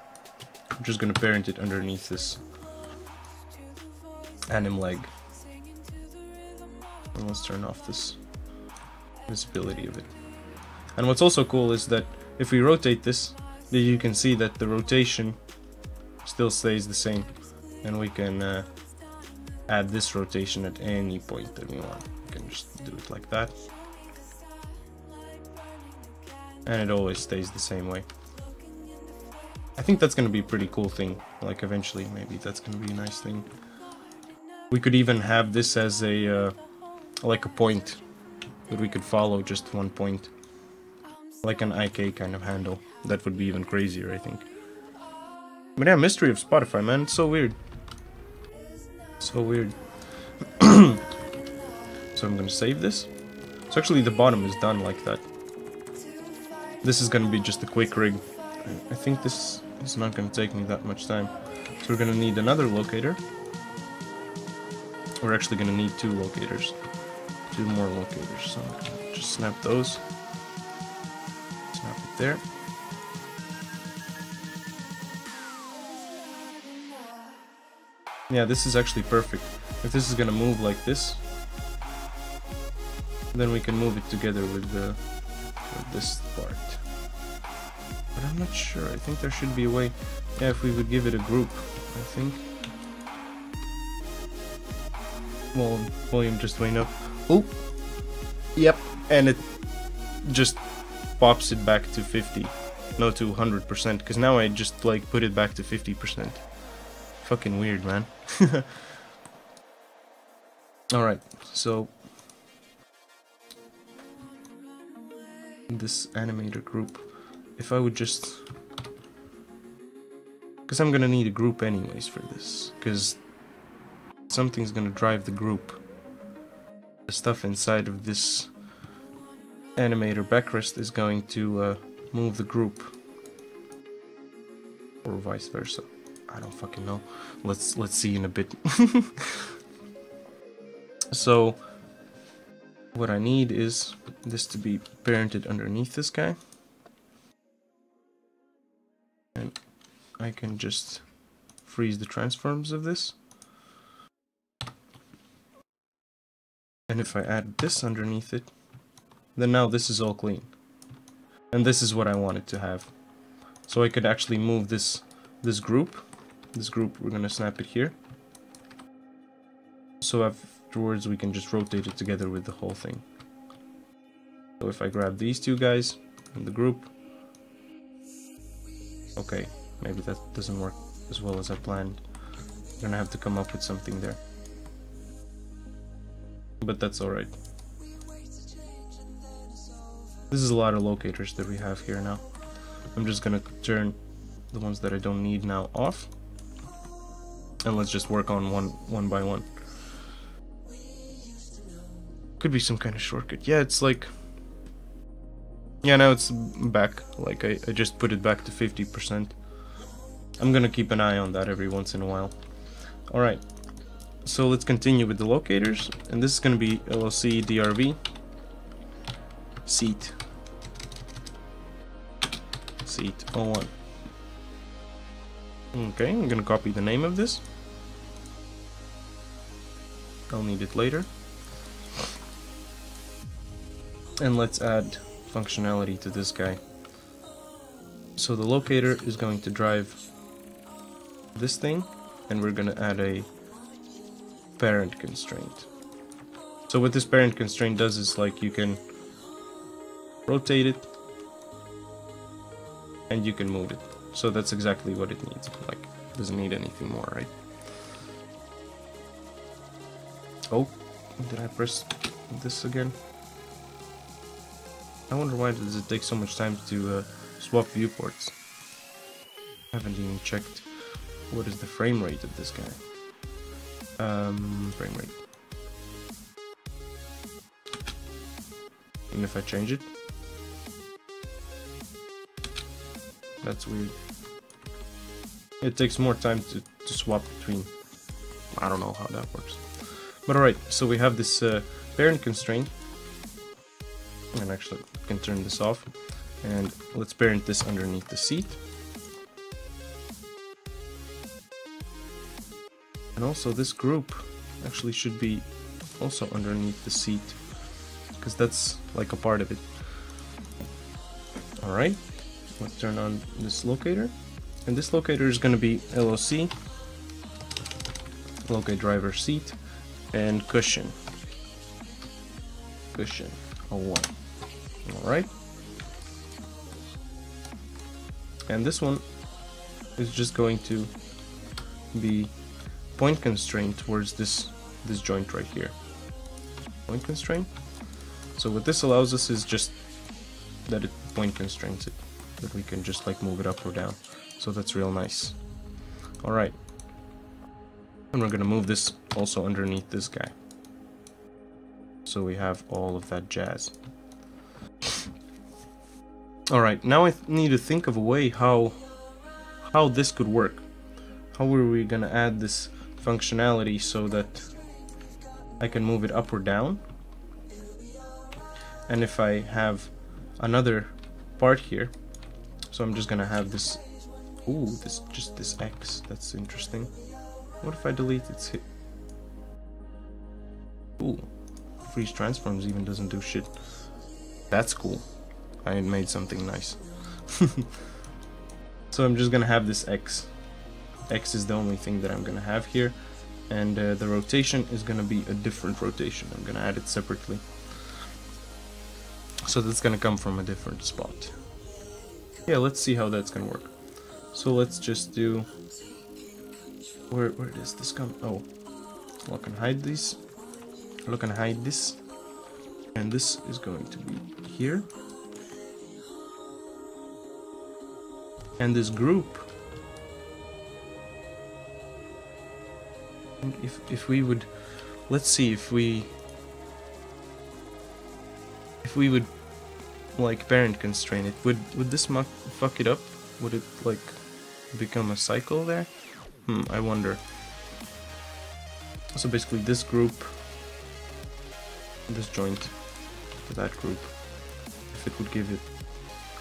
I'm just going to parent it underneath this anim leg. And let's turn off this visibility of it. And what's also cool is that if we rotate this, then you can see that the rotation still stays the same, and we can add this rotation at any point that we want. We can just do it like that, and it always stays the same way. I think that's gonna be a pretty cool thing. Like eventually, maybe that's gonna be a nice thing. We could even have this as a like a point that we could follow, just one point, like an IK kind of handle. That would be even crazier, I think. But yeah, mystery of Spotify, man. It's so weird. So weird. So I'm gonna save this. So actually the bottom is done like that. This is gonna be just a quick rig. I think this is not gonna take me that much time. So we're gonna need another locator. We're actually gonna need 2 locators. 2 more locators. So I'm gonna just snap those. Snap it there. Yeah, this is actually perfect. If this is gonna move like this, then we can move it together with this part. But I'm not sure. I think there should be a way. Yeah, if we would give it a group, I think. Well, volume just went up. Oh, yep, and it just pops it back to 50, no, to 100%. Because now I just like put it back to 50%. Fucking weird, man. All right, so this animator group, if I would just, because I'm gonna need a group anyways for this, because something's gonna drive the group. The stuff inside of this animator backrest is going to move the group, or vice versa. I don't fucking know. Let's see in a bit. So what I need is this to be parented underneath this guy, and I can just freeze the transforms of this. And if I add this underneath it, then now this is all clean. And this is what I wanted to have. So I could actually move this group. This group, we're gonna snap it here. So afterwards we can just rotate it together with the whole thing. So if I grab these 2 guys in the group, okay, maybe that doesn't work as well as I planned. I'm gonna have to come up with something there. But that's alright. This is a lot of locators that we have here now. I'm just gonna turn the ones that I don't need now off. And let's just work on one by one. Could be some kind of shortcut. Yeah, it's like... Yeah, now it's back. Like, I just put it back to 50%. I'm gonna keep an eye on that every once in a while. Alright. So let's continue with the locators. And this is gonna be LOC DRV. Seat 01. Okay, I'm gonna copy the name of this. I'll need it later. And let's add functionality to this guy. So the locator is going to drive this thing, and we're gonna add a parent constraint. So what this parent constraint does is, like, you can rotate it and you can move it. So that's exactly what it needs. Like, it doesn't need anything more, right? Oh, did I press this again? I wonder why does it take so much time to swap viewports. I haven't even checked what is the frame rate of this guy. Frame rate. And if I change it, that's weird. It takes more time to swap between. I don't know how that works. But alright, so we have this parent constraint. And actually, I can turn this off. And let's parent this underneath the seat. And also this group actually should be also underneath the seat, because that's like a part of it. Alright, let's turn on this locator. And this locator is going to be LOC, locate driver seat, and cushion. Cushion 01. Alright. And this one is just going to be point constraint towards this joint right here. Point constraint. So what this allows us is just that it point constrains it, that we can just like move it up or down. So that's real nice. All right, and we're gonna move this also underneath this guy, so we have all of that jazz. All right, now I need to think of a way how this could work. How are we gonna add this functionality so that I can move it up or down? And if I have another part here, so I'm just gonna have this. Ooh, this X. That's interesting. What if I delete its hit? Ooh, freeze transforms even doesn't do shit. That's cool. I made something nice. So I'm just gonna have this X. X is the only thing that I'm gonna have here, and the rotation is gonna be a different rotation. I'm gonna add it separately. So that's gonna come from a different spot. Yeah, let's see how that's gonna work. So let's just do... Where does this come? Oh, look and hide this. Look and hide this. And this is going to be here. And this group. And if we would... Let's see if we would like parent constrain it, would this fuck it up? Would it like become a cycle there? I wonder. So basically this group, this joint to that group, if it would give it,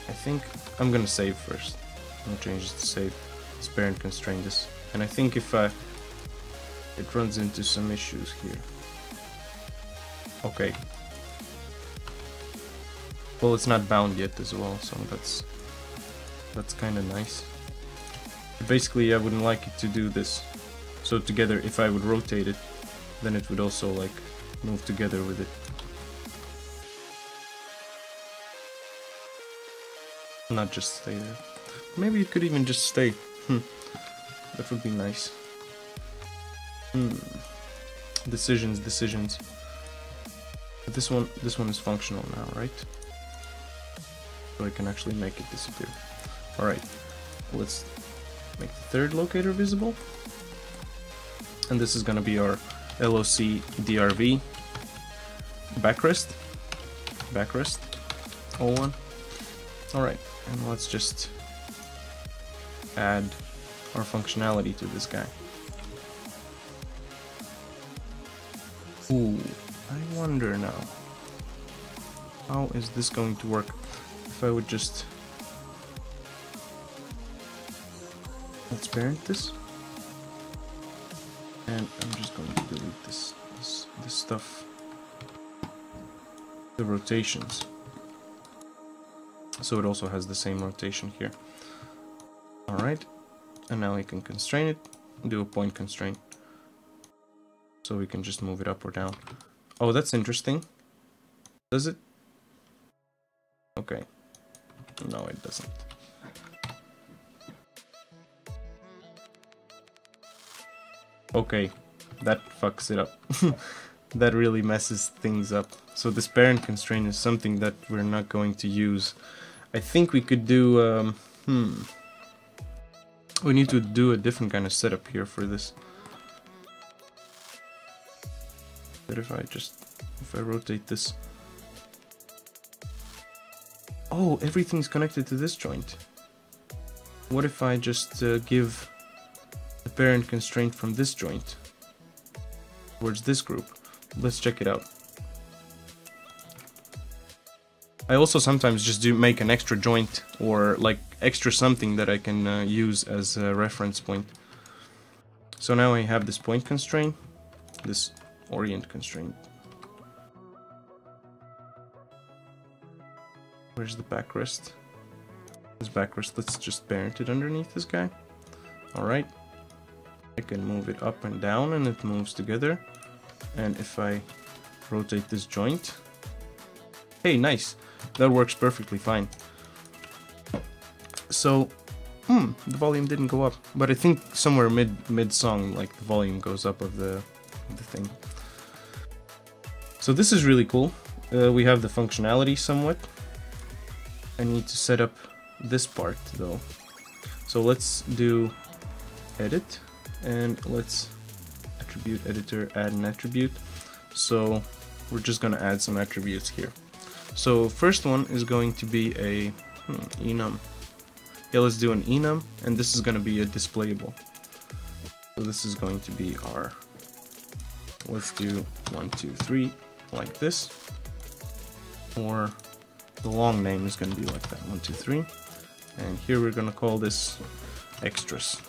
I think I'm gonna save first. I'm gonna change it to save. Let's parent constrain this, and I think if it runs into some issues here. Okay. Well, it's not bound yet as well, so that's kind of nice. Basically, I wouldn't like it to do this. So together, if I would rotate it, then it would also like move together with it. Not just stay there. Maybe it could even just stay. That would be nice. Decisions. But this one is functional now, right? So I can actually make it disappear. Alright, let's make the third locator visible. And this is gonna be our LOC DRV backrest. All one. Alright, and let's just add our functionality to this guy. Ooh, I wonder now. How is this going to work? If I would just... Let's parent this. And I'm just going to delete this stuff. The rotations. So it also has the same rotation here. Alright. And now we can constrain it. Do a point constraint. So we can just move it up or down. Oh, that's interesting. Does it? Okay. No, it doesn't. Okay, that fucks it up. That really messes things up. So this parent constraint is something that we're not going to use. I think we could do, we need to do a different kind of setup here for this. But if I rotate this... Oh, everything's connected to this joint. What if I just give the parent constraint from this joint towards this group? Let's check it out. I also sometimes just make an extra joint or like extra something that I can use as a reference point. So now I have this point constraint, this orient constraint. Where's the backrest? This backrest, let's just parent it underneath this guy. Alright. I can move it up and down and it moves together. And if I rotate this joint... Hey, nice! That works perfectly fine. So, the volume didn't go up. But I think somewhere mid song, like the volume goes up of the thing. So this is really cool. We have the functionality somewhat. I need to set up this part though. So let's do edit, and let's attribute editor, add an attribute. So we're just gonna add some attributes here. So first one is going to be a enum. Yeah, let's do an enum, and this is gonna be a displayable. So this is going to be our, let's do 1, 2, 3 like this, or the long name is going to be like that, 1, 2, 3, and here we're going to call this extras,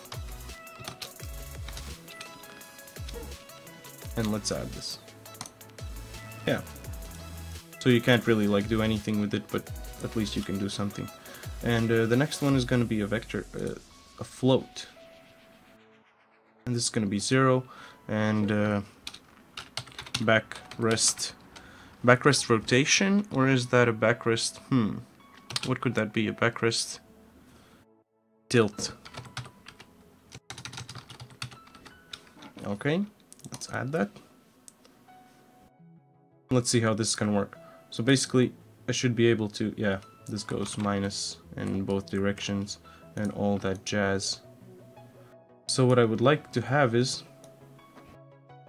and let's add this. Yeah, so you can't really like do anything with it, but at least you can do something. And the next one is going to be a vector, a float, and this is going to be 0, and backrest rotation, or is that a backrest? What could that be? A backrest tilt. Okay, let's add that. Let's see how this is gonna work. So basically, I should be able to, yeah, this goes minus in both directions and all that jazz. So what I would like to have is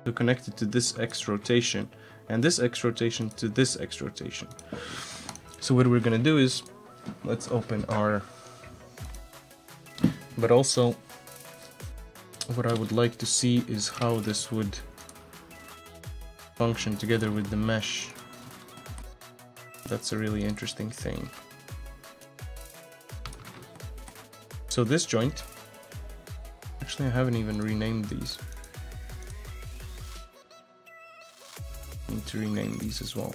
to connect it to this X rotation, and this X rotation to this X rotation. So what we're gonna do is, let's open our, but also what I would like to see is how this would function together with the mesh. That's a really interesting thing. So this joint, actually I haven't even renamed these. Need to rename these as well.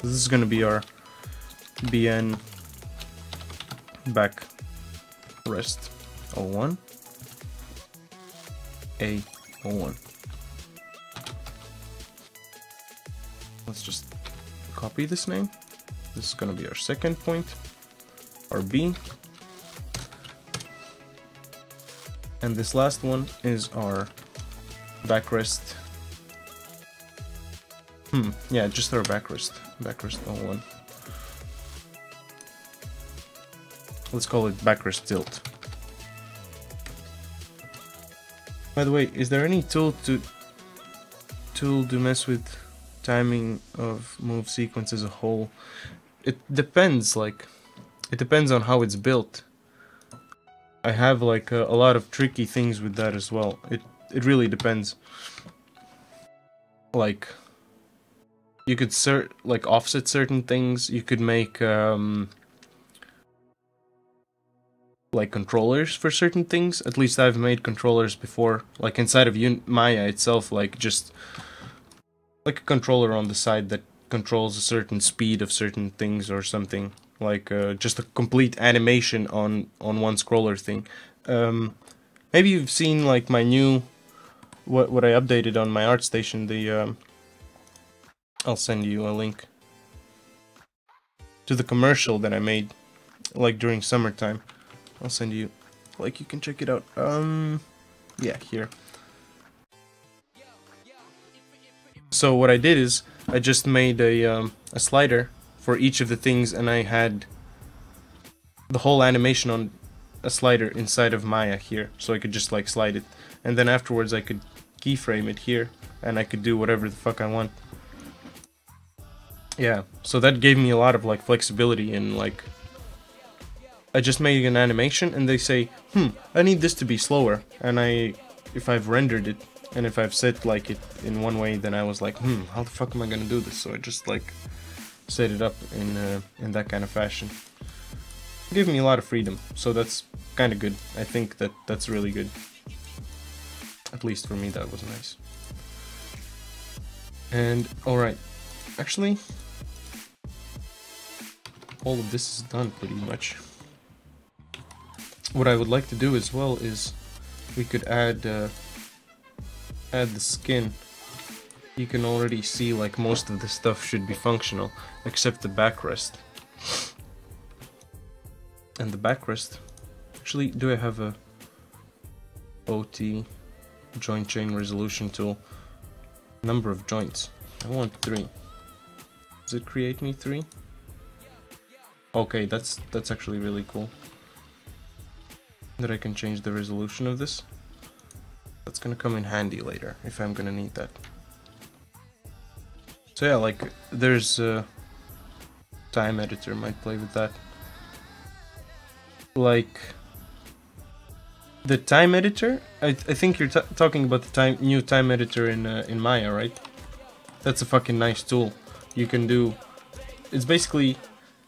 This is going to be our BN backrest 01 A01. Let's just copy this name. This is going to be our second point, our B, and this last one is our backrest. Yeah, just our backrest 01. Let's call it backrest tilt. By the way, is there any tool to mess with timing of move sequence as a whole? It depends, like, it depends on how it's built. I have like a lot of tricky things with that as well. It really depends. Like, you could like offset certain things. You could make like controllers for certain things. At least I've made controllers before, like inside of Maya itself, like just like a controller on the side that controls a certain speed of certain things or something. Like just a complete animation on one scroller thing. Maybe you've seen like my new what I updated on my ArtStation. The I'll send you a link to the commercial that I made like during summertime. I'll send you, like, you can check it out. Yeah, here. So what I did is I just made a slider for each of the things, and I had the whole animation on a slider inside of Maya here, so I could just like slide it, and then afterwards I could keyframe it here, and I could do whatever the fuck I want. Yeah, so that gave me a lot of like flexibility, and like I just made an animation and they say, I need this to be slower, and if I've rendered it and if I've set like it in one way, then I was like, how the fuck am I gonna do this? So I just like set it up in that kind of fashion. It gave me a lot of freedom, so that's kind of good. I think that's really good. At least for me, that was nice. And alright, actually, all of this is done pretty much. What I would like to do as well is we could add the skin. You can already see like most of the stuff should be functional except the backrest. And the backrest Actually, do I have a OT joint chain resolution tool? Number of joints. I want 3. Does it create me 3? Okay, that's actually really cool. That I can change the resolution of this. That's gonna come in handy later if I'm gonna need that. So yeah, like there's a time editor, might play with that. Like the time editor, I think you're talking about the new time editor in Maya, right? That's a fucking nice tool. You can do, it's basically,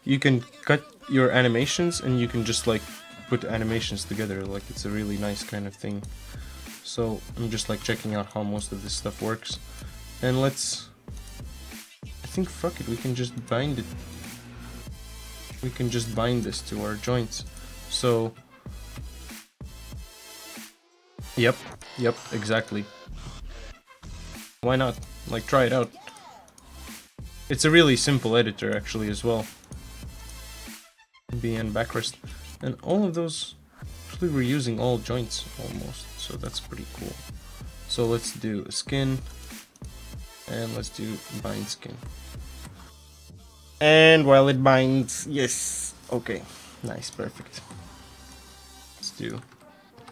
you can cut your animations and you can just like put animations together. Like it's a really nice kind of thing. So I'm just like checking out how most of this stuff works. And let's, I think fuck it, we can just bind it. We can just bind this to our joints. So, yep, exactly. Why not? Like try it out. It's a really simple editor actually as well. BN backrest. And all of those, actually we're using all joints almost, so that's pretty cool. So let's do skin, and let's do bind skin. And while it binds, yes, okay, nice, perfect.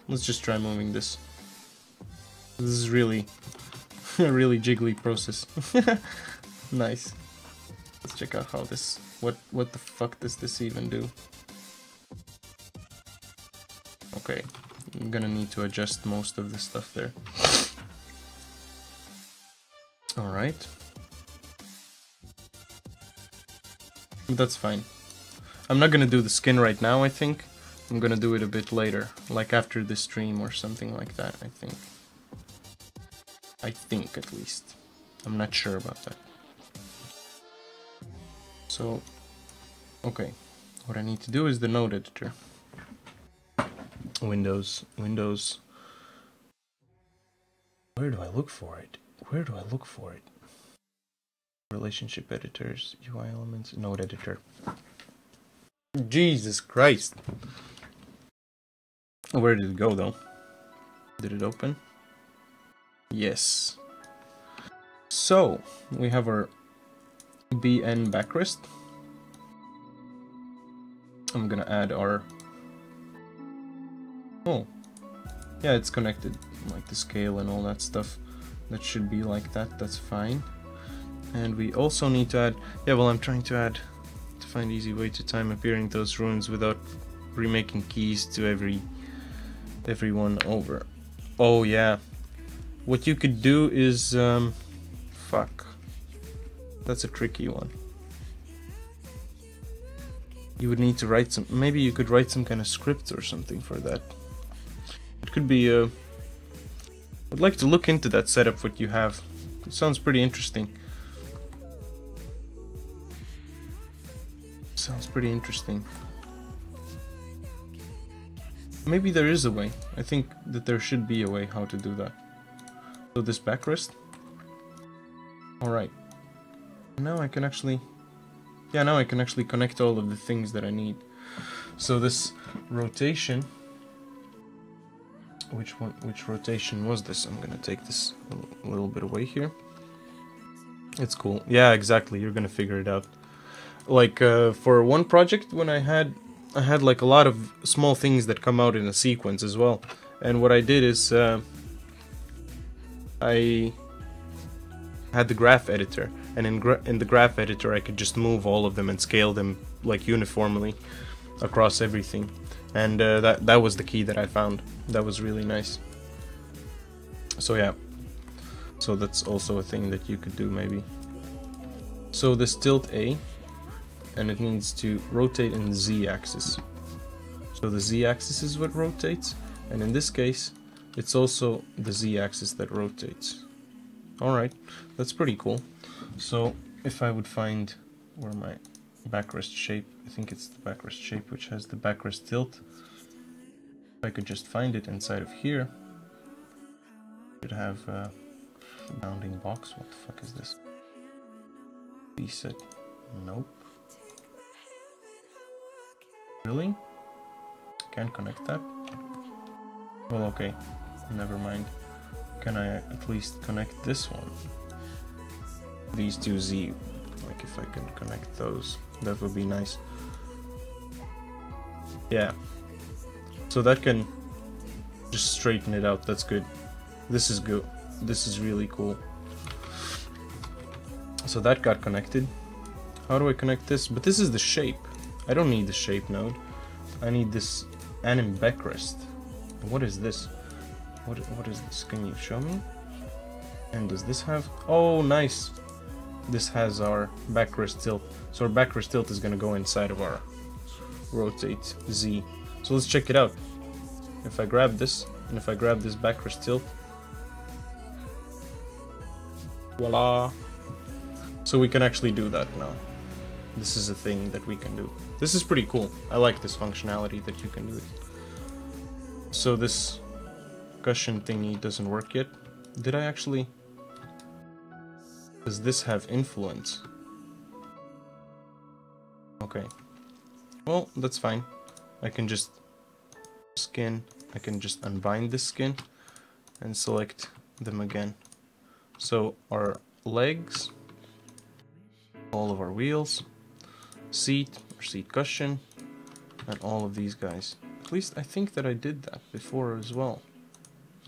Let's just try moving this. This is really, a really jiggly process. Nice. Let's check out how this, what the fuck does this even do? Okay, I'm gonna need to adjust most of the stuff there. Alright. That's fine. I'm not gonna do the skin right now, I think. I'm gonna do it a bit later, like after the stream or something like that, I think. I think, at least. I'm not sure about that. So, okay. What I need to do is the node editor. Windows. Where do I look for it? Relationship editors, UI elements, node editor. Jesus Christ. Where did it go though? Did it open? Yes. So, we have our BN backrest. I'm gonna add our... Oh. Yeah, it's connected. Like the scale and all that stuff. That should be like that, that's fine. And we also need to add... Yeah, well, I'm trying to add... To find easy way to time appearing those runes without remaking keys to everyone over. Oh, yeah. What you could do is... fuck. That's a tricky one. You would need to write some... Maybe you could write some kind of script or something for that. It could be... I'd like to look into that setup, what you have. It sounds pretty interesting. Sounds pretty interesting. Maybe there is a way. I think that there should be a way how to do that. So this backrest. Alright. Now I can actually... Yeah, now I can actually connect all of the things that I need. So this rotation... Which rotation was this? I'm gonna take this a little bit away here. It's cool. Yeah, exactly. You're gonna figure it out. Like, for one project, when I had like a lot of small things that come out in a sequence as well. And what I did is, I had the graph editor, and in the graph editor I could just move all of them and scale them like uniformly across everything. And that was the key that I found. That was really nice. So yeah. So that's also a thing that you could do maybe. So this tilt A, and it needs to rotate in the Z-axis. So the Z-axis is what rotates, and in this case, it's also the Z-axis that rotates. Alright, that's pretty cool. So if I would find where my backrest shape, I think it's the backrest shape which has the backrest tilt. If I could just find it inside of here, should have a bounding box. What the fuck is this? Reset. Nope. Really? Can't connect that? Well, okay, never mind. Can I at least connect this one? These two Z, like if I can connect those, that would be nice. Yeah, so that can just straighten it out, that's good. This is good, this is really cool. So that got connected. How do I connect this? But this is the shape. I don't need the shape node. I need this anim backrest. What is this? What is this? Can you show me? And does this have... Oh, nice! This has our backrest tilt. So our backrest tilt is gonna go inside of our rotate Z. So let's check it out. If I grab this, and if I grab this backrest tilt, voila! So we can actually do that now. This is a thing that we can do. This is pretty cool. I like this functionality that you can do it. So this cushion thingy doesn't work yet. Did I actually... Does this have influence? Okay. Well, that's fine. I can just skin. I can just unbind this skin and select them again. So our legs, all of our wheels, seat or seat cushion, and all of these guys. At least I think that I did that before as well.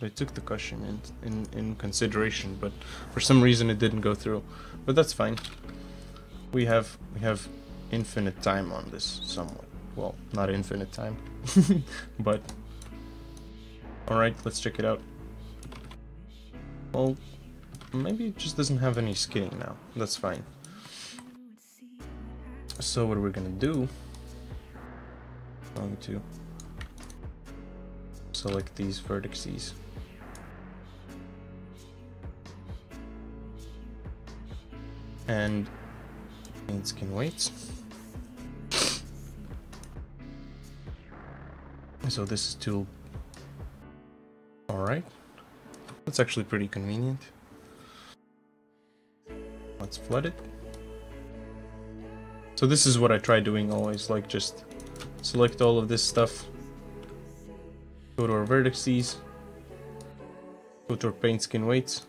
I took the cushion in consideration, but for some reason it didn't go through. But that's fine. We have infinite time on this somewhat. Well, not infinite time, but all right, let's check it out. Well, maybe it just doesn't have any skinning now. That's fine. So what we're gonna do? I'm going to select these vertices. And paint skin weights. So this is tool. Alright. That's actually pretty convenient. Let's flood it. So this is what I try doing always, like just select all of this stuff. Go to our vertices. Go to our paint skin weights.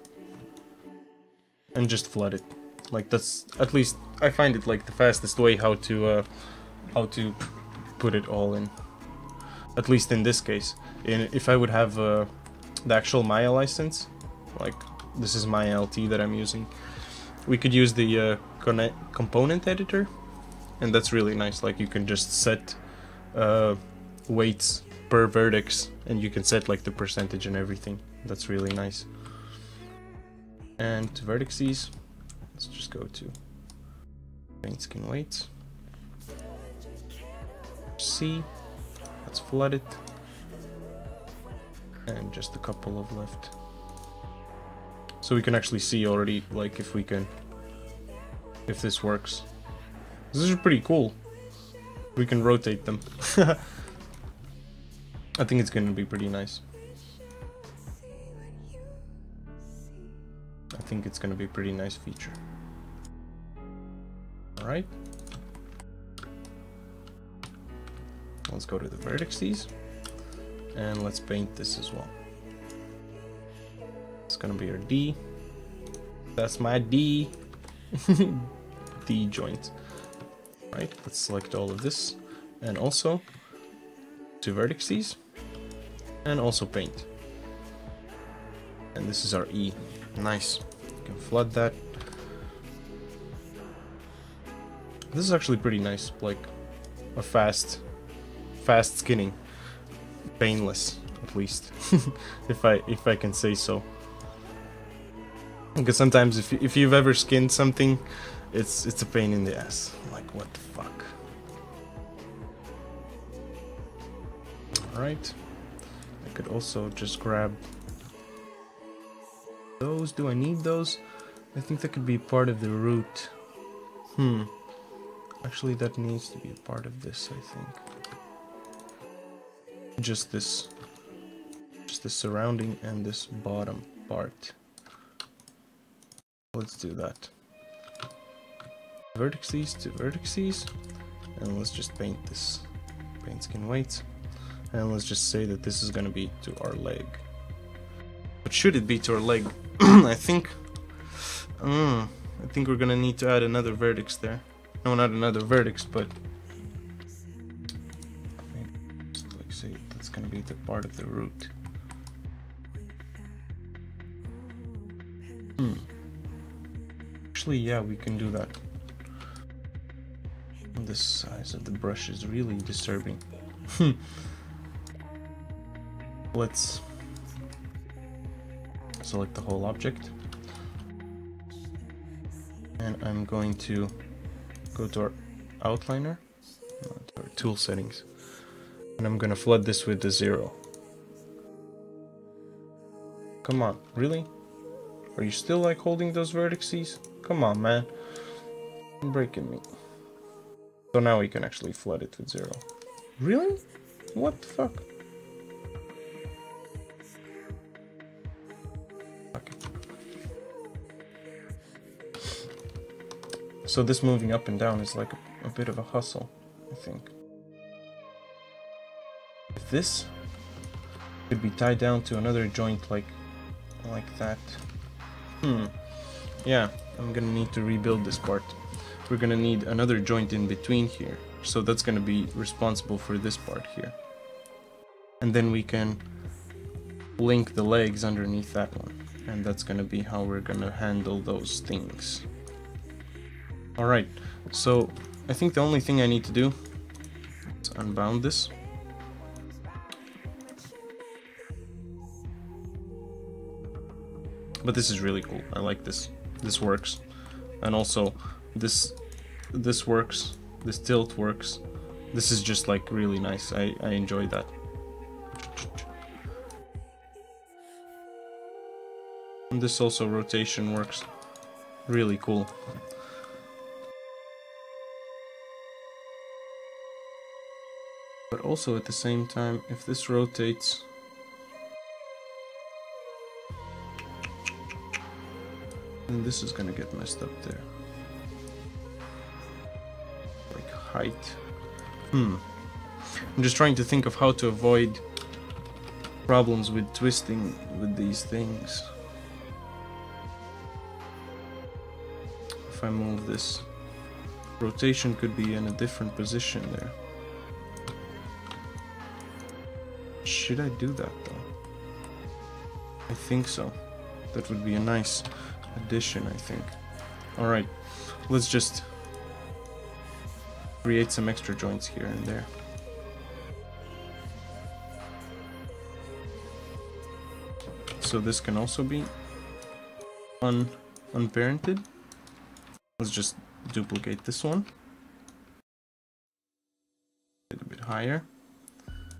And just flood it. Like that's, at least I find it like the fastest way how to put it all in. At least in this case. If I would have the actual Maya license, like this is Maya LT that I'm using, we could use the component editor, and that's really nice. Like you can just set weights per vertex, and you can set like the percentage and everything. That's really nice. And to vertices, let's just go to paint skin weights. C. Let's flood it. And just a couple of left. So we can actually see already, like, if this works. This is pretty cool. We can rotate them. I think it's gonna be pretty nice. I think it's gonna be a pretty nice feature. Alright. Let's go to the vertices. And let's paint this as well. It's gonna be our D. That's my D. D joint. Right, let's select all of this. And also to vertices. And also paint. And this is our E. Nice. You can flood that. This is actually pretty nice, like a fast skinning. Painless, at least. if I can say so. Because sometimes if you've ever skinned something, it's a pain in the ass. Like, what the fuck? Alright. I could also just grab those. Do I need those? I think that could be part of the root. Actually, that needs to be a part of this, I think. Just this surrounding and this bottom part. Let's do that. Vertices to vertices, and let's just paint this. Paint skin weights. And let's just say that this is gonna be to our leg. But should it be to our leg? I think we're gonna need to add another vertex there. No, not another vertex, but maybe just like say that's gonna be the part of the root. Actually, yeah, we can do that. The size of the brush is really disturbing. Let's select the whole object. And I'm going to go to our outliner, to our tool settings. And I'm gonna flood this with the 0. Come on, really? Are you still like holding those vertices? Come on, man. You're breaking me. So now we can actually flood it with 0. Really? What the fuck? Okay. So this moving up and down is like a bit of a hustle, I think. If this could be tied down to another joint like that. Yeah, I'm gonna need to rebuild this part. We're gonna need another joint in between here. So that's gonna be responsible for this part here. And then we can link the legs underneath that one. And that's gonna be how we're gonna handle those things. Alright, so I think the only thing I need to do is unbound this. But this is really cool. I like this. This works. And also this works. This tilt works. This is just like really nice. I enjoy that. And this also rotation works. Really cool. But also at the same time, if this rotates, then this is gonna get messed up there. Like height. I'm just trying to think of how to avoid problems with twisting with these things. If I move this, rotation could be in a different position there. Should I do that though? I think so. That would be a nice addition, I think. Alright, let's just create some extra joints here and there. So this can also be unparented. Let's just duplicate this one. A little bit higher.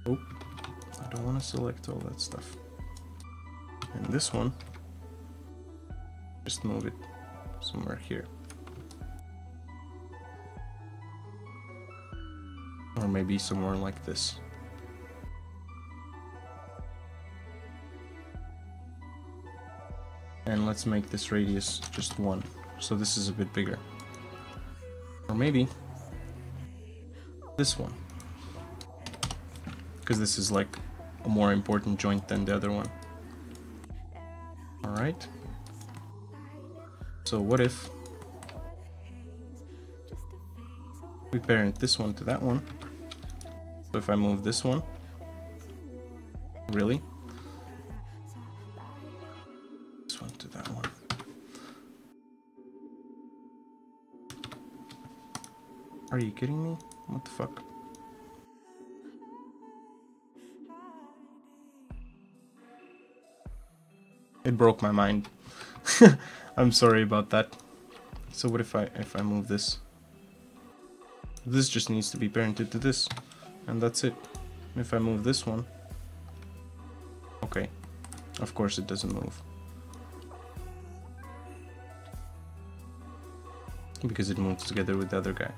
Oh, I don't want to select all that stuff. And this one, just move it somewhere here. Or maybe somewhere like this. And let's make this radius just 1. So this is a bit bigger. Or maybe this one. Because this is like a more important joint than the other one. Alright. So what if we parent this one to that one? So if I move this one, really? This one to that one. Are you kidding me? What the fuck? It broke my mind. I'm sorry about that. So what if I move this? This just needs to be parented to this, and that's it. If I move this one, okay, of course it doesn't move. Because it moves together with the other guy.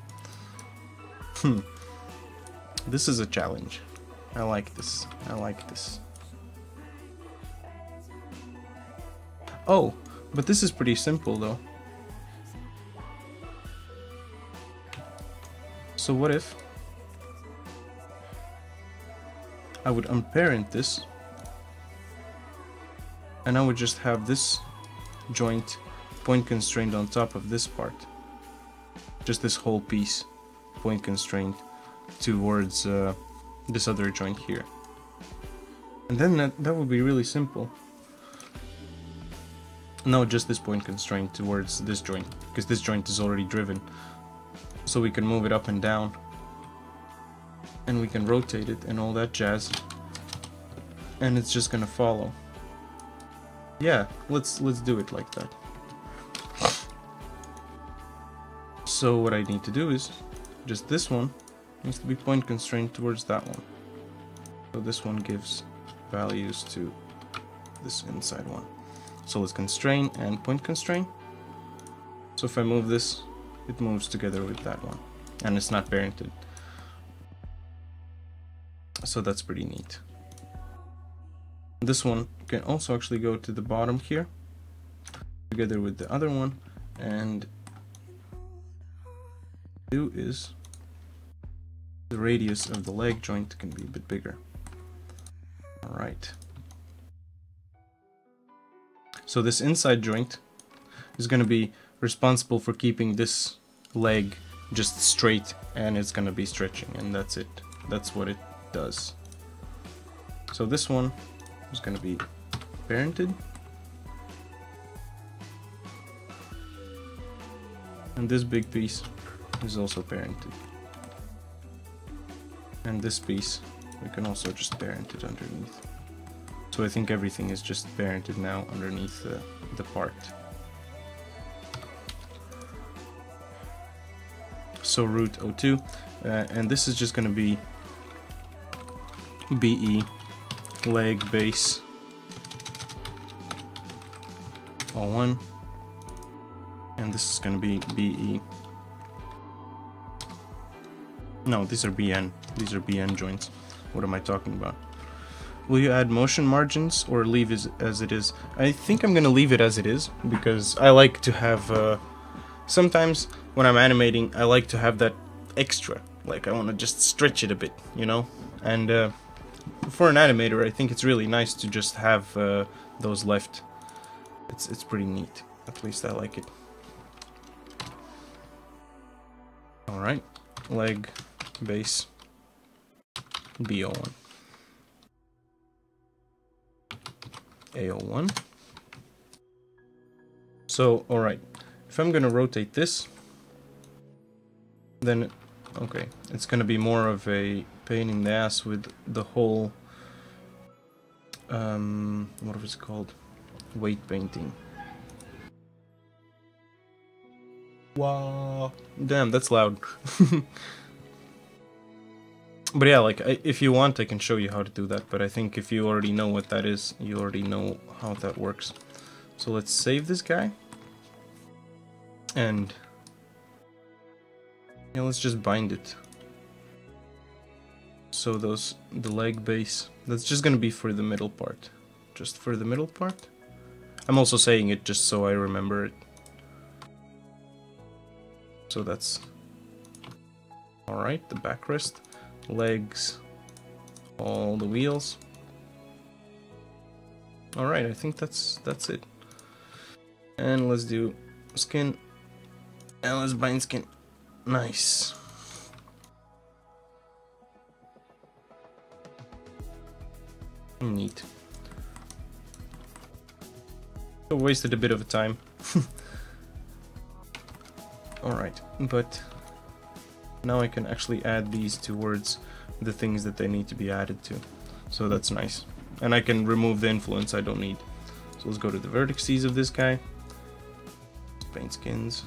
This is a challenge. I like this. I like this. Oh, but this is pretty simple though. So what if I would unparent this, and I would just have this joint point constrained on top of this part. Just this whole piece point constrained towards this other joint here. And then that would be really simple. No, just this point constraint towards this joint, because this joint is already driven. So we can move it up and down, and we can rotate it and all that jazz, and it's just gonna follow. Yeah, let's do it like that. So what I need to do is just this one needs to be point constrained towards that one. So this one gives values to this inside one. So let's constrain and point constrain. So if I move this, it moves together with that one, and it's not parented. So that's pretty neat. This one can also actually go to the bottom here, together with the other one, and do is the radius of the leg joint can be a bit bigger. Alright. So this inside joint is going to be responsible for keeping this leg just straight, and it's going to be stretching, and that's it. That's what it does. So this one is going to be parented, and this big piece is also parented, and this piece we can also just parent it underneath. So I think everything is just parented now underneath the part. So root O2, and this is just going to be BE leg base O1, and this is going to be BE. No, these are BN. These are BN joints. What am I talking about? Will you add motion margins or leave it as it is? I think I'm gonna leave it as it is, because I like to have sometimes when I'm animating I like to have that extra, like I want to just stretch it a bit, you know, and for an animator I think it's really nice to just have those left. It's pretty neat, at least I like it. Alright, leg base BO1 AO1. So, alright, if I'm gonna rotate this, then, okay, it's gonna be more of a pain in the ass with the whole, what was it called? Weight painting. Wow, damn, that's loud. But yeah, like, if you want, I can show you how to do that, but I think if you already know what that is, you already know how that works. So let's save this guy, and yeah, let's just bind it. So the leg base, that's just gonna be for the middle part. Just for the middle part. I'm also saying it just so I remember it. So that's alright, the backrest. Legs, all the wheels. Alright, I think that's it. And let's do skin, and let's bind skin. Nice. Neat. I wasted a bit of time. Alright, but now I can actually add these towards the things that they need to be added to. So that's nice. And I can remove the influence I don't need. So let's go to the vertices of this guy. Let's paint skins.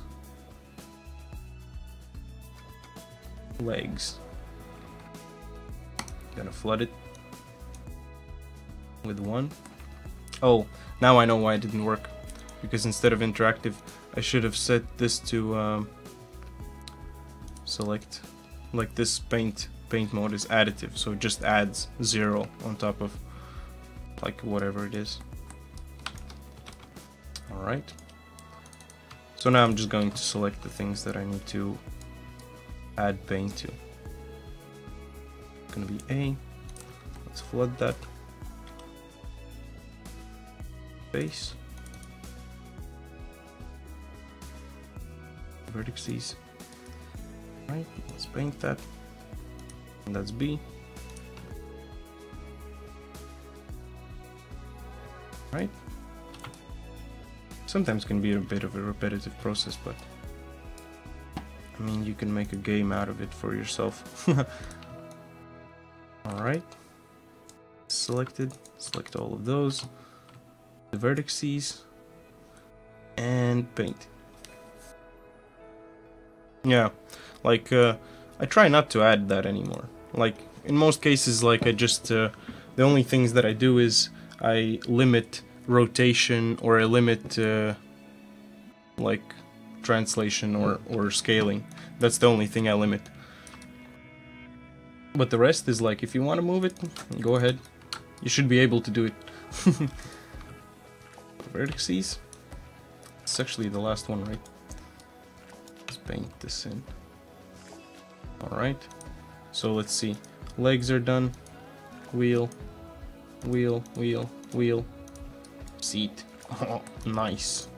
Legs. Gonna flood it with 1. Oh, now I know why it didn't work. Because instead of interactive, I should have set this to select, like this paint mode is additive, so it just adds 0 on top of like whatever it is. Alright, so now I'm just going to select the things that I need to add paint to. It's gonna be A, Let's flood that base. Vertices. Right, let's paint that. And that's B. Right? Sometimes can be a bit of a repetitive process, but I mean, you can make a game out of it for yourself. Alright. Selected. Select all of those. The vertices. And paint. Yeah, like, I try not to add that anymore. Like, in most cases, like, I just, the only things that I do is I limit rotation, or I limit, like, translation or scaling. That's the only thing I limit. But the rest is like, if you want to move it, go ahead. You should be able to do it. Vertices. It's actually the last one, right? Let's paint this in. Alright. So let's see. Legs are done. Wheel. Wheel. Wheel. Wheel. Seat. Oh, nice.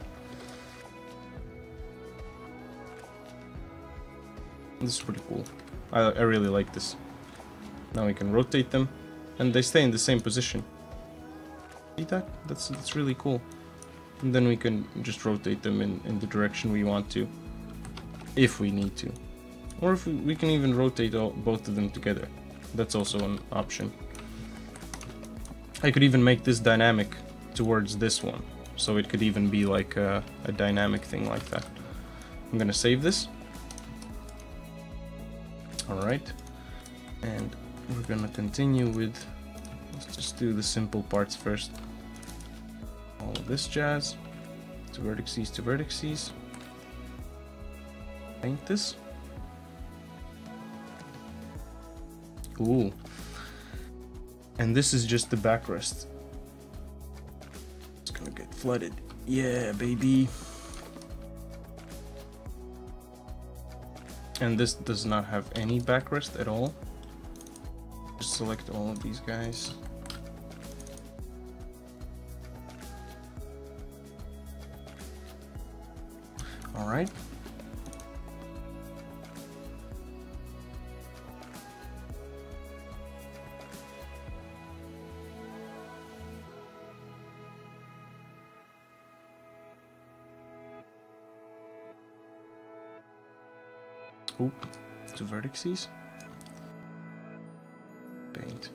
This is pretty cool. I really like this. Now we can rotate them, and they stay in the same position. See that? That's really cool. And then we can just rotate them in the direction we want to, if we need to. Or if we can even rotate both of them together. That's also an option. I could even make this dynamic towards this one, so it could even be like a dynamic thing like that. I'm gonna save this. Alright, and we're gonna continue with, let's just do the simple parts first. All of this jazz, to vertices to vertices. Paint this. Ooh. And this is just the backrest. It's gonna get flooded. Yeah, baby. And this does not have any backrest at all. Just select all of these guys. All right. Oop, to vertices. Paint.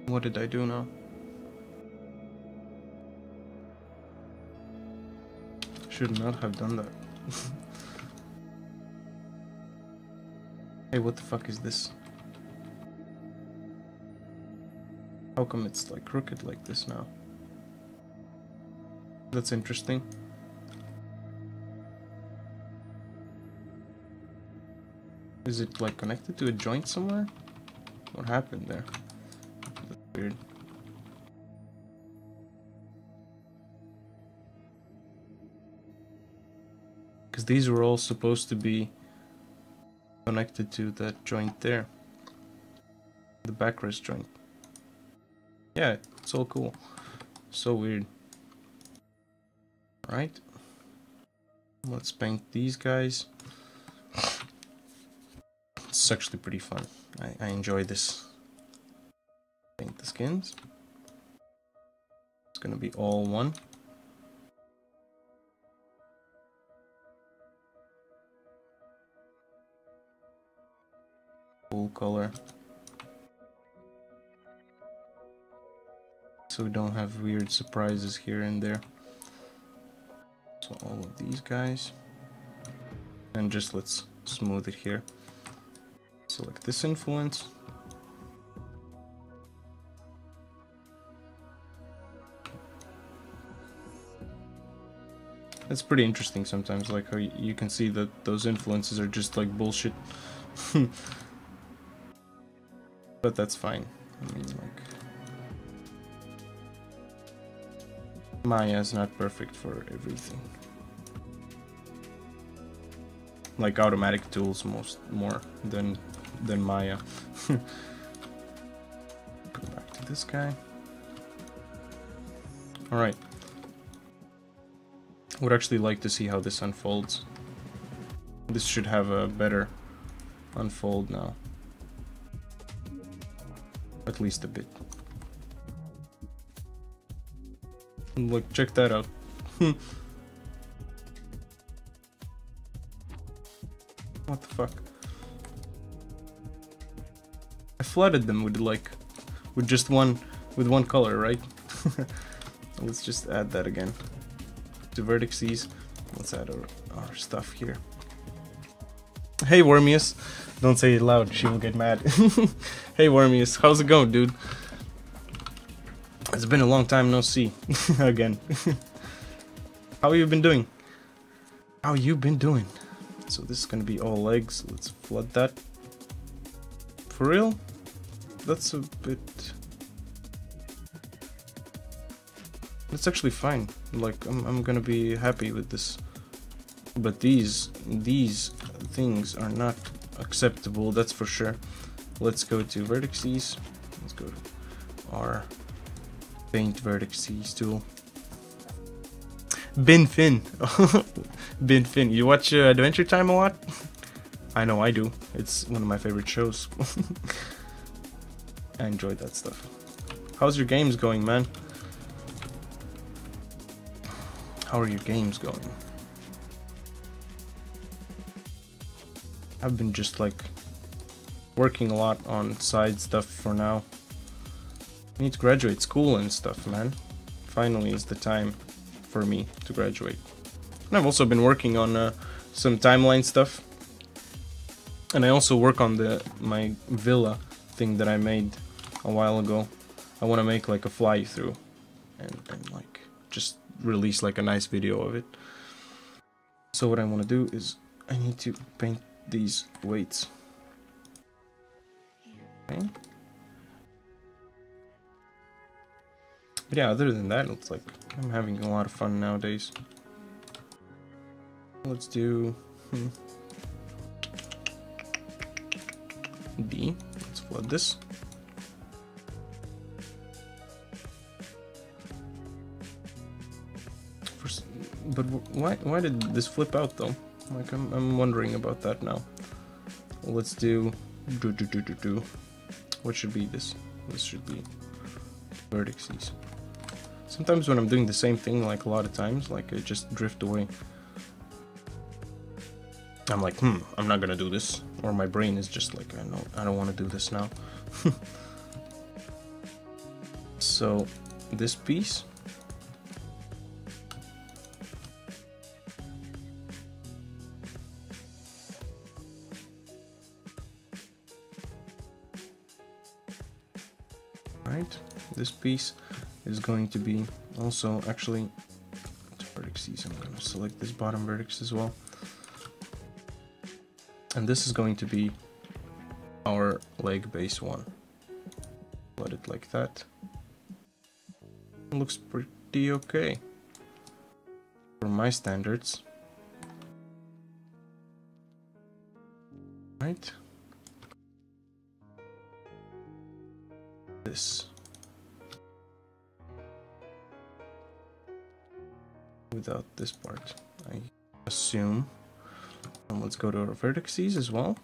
What did I do now? Should not have done that. Hey, what the fuck is this? How come it's like crooked like this now? That's interesting. Is it like connected to a joint somewhere? What happened there? That's weird. Because these were all supposed to be connected to that joint there. The backrest joint. Yeah, it's all cool. So weird. Right. Let's paint these guys. It's actually pretty fun. I enjoy this. Paint the skins. It's gonna be all one. Full color. So we don't have weird surprises here and there. So all of these guys. And just let's smooth it here. Select this influence. It's pretty interesting sometimes, like how you can see that those influences are just like bullshit. But that's fine. I mean, like, Maya's not perfect for everything. like automatic tools more than Maya. Go back to this guy. All right. Would actually like to see how this unfolds. This should have a better unfold now. At least a bit. Look, check that out. What the fuck? I flooded them with like, with just one color, right? Let's just add that again. To vertices. Let's add our stuff here. Hey Wormius, don't say it loud, she will get mad. Hey Wormius, how's it going, dude? It's been a long time no see. Again. How you been doing? How you been doing? So this is gonna be all legs. Let's flood that. For real? That's a bit... That's actually fine. Like, I'm gonna be happy with this. But these things are not acceptable, that's for sure. Let's go to vertices. Let's go to our paint vertices tool. Bin Fin. Bin Fin. You watch Adventure Time a lot? I know I do. It's one of my favorite shows. I enjoyed that stuff. How's your games going, man? How are your games going? I've been just like working a lot on side stuff for now. I need to graduate school and stuff, man. Finally is the time for me to graduate. And I've also been working on some timeline stuff. And I also work on my villa thing that I made a while ago. I want to make like a fly through and like just release like a nice video of it. So what I want to do is I need to paint these weights. Okay. But yeah, other than that, it's like I'm having a lot of fun nowadays. Let's do D. Let's flood this. But why did this flip out though? Like I'm wondering about that now. Let's do. What should be this? This should be vertices. Sometimes when I'm doing the same thing, like a lot of times, like I just drift away. I'm like, I'm not gonna do this, or my brain is just like, I don't want to do this now. So this piece. Right, this piece is going to be also actually vertices. I'm going to select this bottom vertex as well, and this is going to be our leg base one. Let it like that. It looks pretty okay for my standards. Right. This without this part, I assume. And let's go to our vertices as well.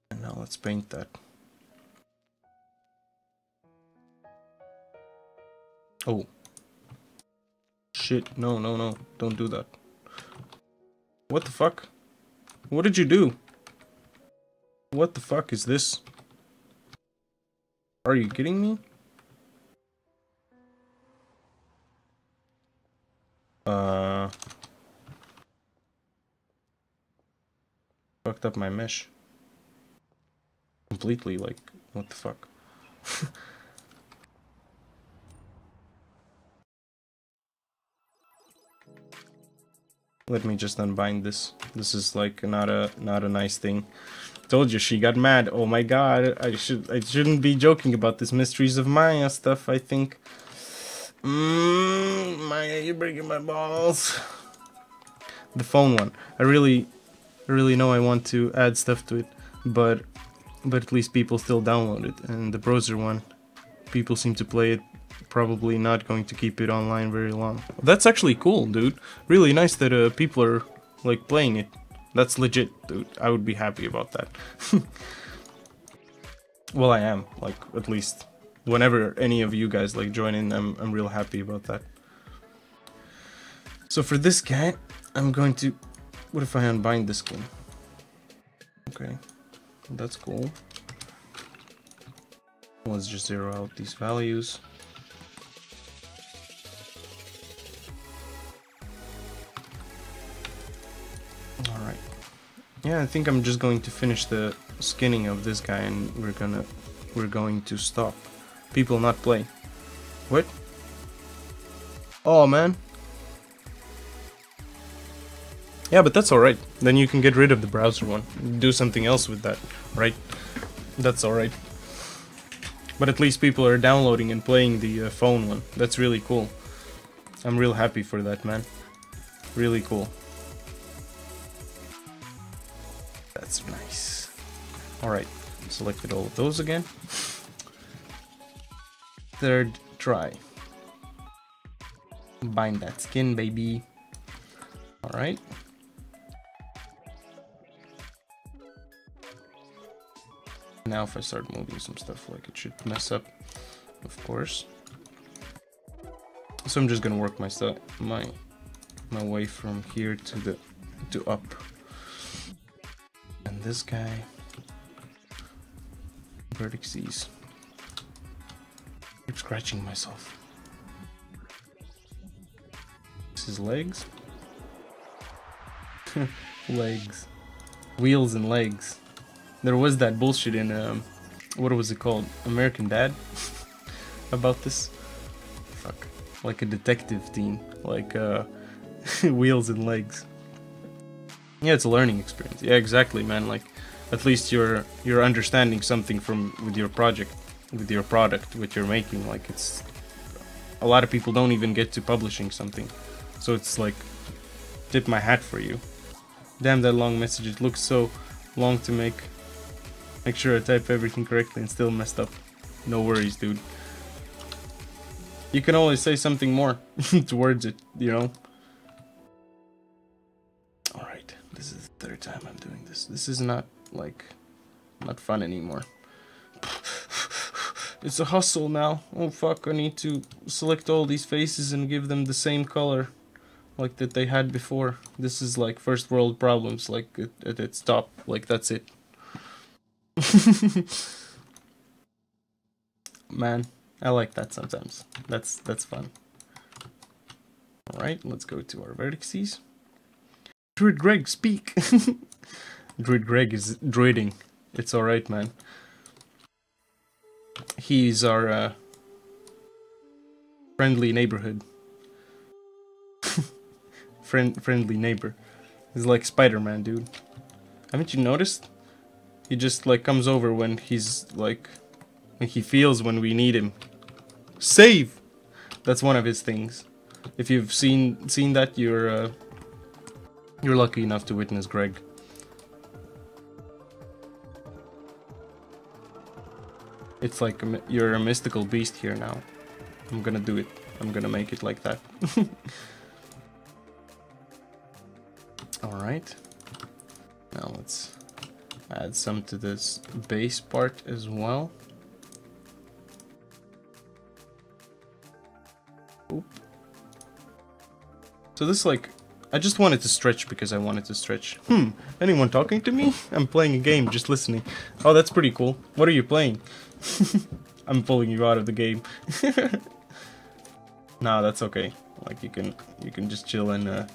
And now let's paint that. Oh shit, no, don't do that. What the fuck? What did you do? What the fuck is this? Are you kidding me? Fucked up my mesh. Completely, like, what the fuck? Let me just unbind this. This is like not a nice thing. Told you she got mad. Oh my god, I shouldn't be joking about this Mysteries of Maya stuff, I think. Maya, you're breaking my balls. the phone one. I really know I want to add stuff to it, but at least people still download it. And the browser one, people seem to play it, probably not going to keep it online very long. That's actually cool, dude. Really nice that people are like playing it. That's legit, dude. I would be happy about that. Well, I am, like, at least whenever any of you guys like join in, I'm real happy about that. So for this guy, I'm going to, what if I unbind the skin? Okay, that's cool. Let's just zero out these values. Alright. Yeah, I think I'm just going to finish the skinning of this guy and we're going to stop. People not play. What? Oh man. Yeah, but that's alright. Then you can get rid of the browser one. Do something else with that, right? That's alright. But at least people are downloading and playing the phone one. That's really cool. I'm real happy for that, man. Really cool. That's nice. Alright, selected all of those again. Third try. Bind that skin, baby. Alright. Now if I start moving some stuff, like, it should mess up, of course. So I'm just gonna work my stuff, my way from here to up. And this guy, vertices. Keep scratching myself. This is legs. Legs, wheels and legs. There was that bullshit in what was it called, American Dad, about this. Fuck, like a detective team, like wheels and legs. Yeah, it's a learning experience. Yeah, exactly, man. Like, at least you're understanding something with your project, with your product, what you're making. Like, it's a lot of people don't even get to publishing something, so it's like, tip my hat for you. Damn, that long message. It looks so long to make sure I type everything correctly and still messed up. No worries, dude. You can always say something more towards it, you know? Alright, this is the third time I'm doing this. This is not, like, not fun anymore. It's a hustle now. Oh fuck, I need to select all these faces and give them the same color like that they had before. This is like first world problems, like at its top. Like, that's it. Man, I like that sometimes. That's fun. Alright, let's go to our vertices. Druid Greg, speak! Druid Greg is druiding. It's alright, man. He's our friendly neighborhood. Friendly neighbor. He's like Spider-Man, dude. Haven't you noticed? He just like comes over when he's like, when he feels when we need him. Save! That's one of his things. If you've seen that, you're lucky enough to witness Greg. It's like you're a mystical beast here now. I'm gonna do it. I'm gonna make it like that. Alright. Now let's add some to this base part as well. Oop. So this, like, I just wanted to stretch because I wanted to stretch. Anyone talking to me? I'm playing a game, just listening. Oh, that's pretty cool. What are you playing? I'm pulling you out of the game. Nah, that's okay. Like, you can just chill and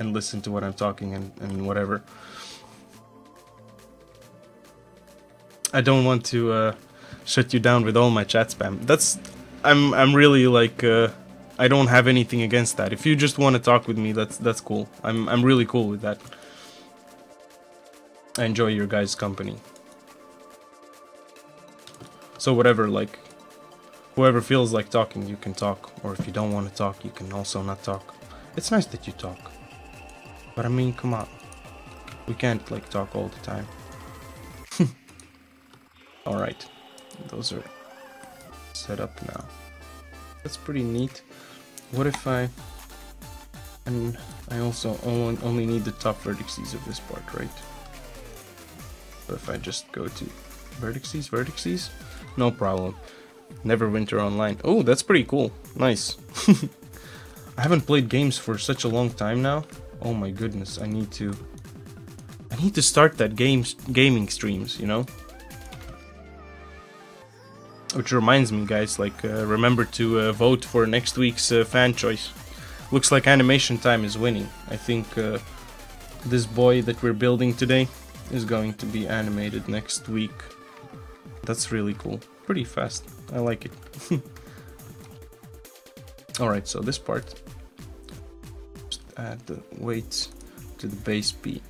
listen to what I'm talking and whatever. I don't want to shut you down with all my chat spam. I'm really like I don't have anything against that. If you just want to talk with me, that's cool. I'm really cool with that. I enjoy your guys' company. So whatever, like, whoever feels like talking, you can talk. Or if you don't want to talk, you can also not talk. It's nice that you talk. But I mean, come on. We can't like talk all the time. Alright. Those are set up now. That's pretty neat. What if and I also only need the top vertices of this part, right? But if I just go to vertices, no problem. Neverwinter Online. Oh, that's pretty cool. Nice. I haven't played games for such a long time now. Oh my goodness, I need to start that gaming streams, you know? Which reminds me, guys, like, remember to vote for next week's fan choice. Looks like Animation Time is winning. I think this boy that we're building today is going to be animated next week. That's really cool. Pretty fast. I like it. Alright, so this part. Just add the weights to the base B.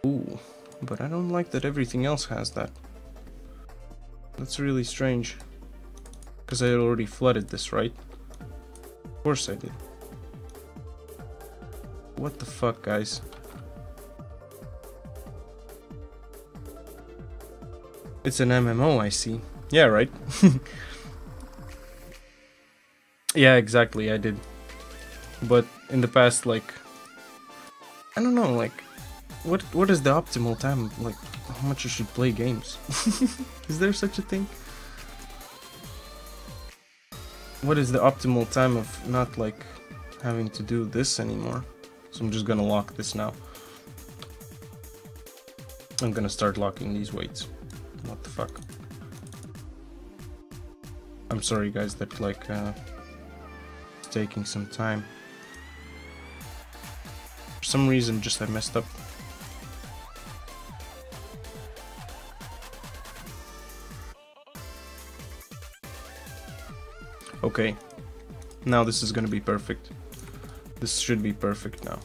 Ooh, but I don't like that everything else has that. That's really strange. Because I already flooded this, right? Of course I did. What the fuck, guys? It's an MMO, I see. Yeah, right? Yeah, exactly, I did. But in the past, like... I don't know, like... What is the optimal time, like, how much you should play games? Is there such a thing? What is the optimal time of not, like, having to do this anymore? So I'm just gonna lock this now. I'm gonna start locking these weights. What the fuck? I'm sorry, guys, that, like, it's taking some time. For some reason, just I messed up. Okay, now this is gonna be perfect. This should be perfect now.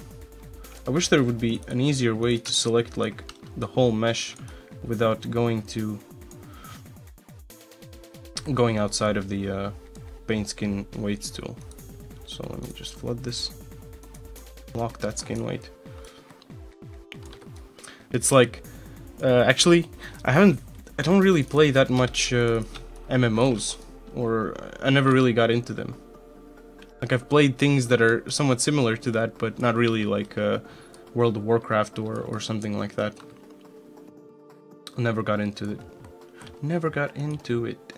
I wish there would be an easier way to select like the whole mesh without going outside of the paint skin weights tool. So let me just flood this. Lock that skin weight. It's like actually I don't really play that much MMOs. Or I never really got into them. Like I've played things that are somewhat similar to that, but not really like World of Warcraft or something like that. Never got into it. Never got into it.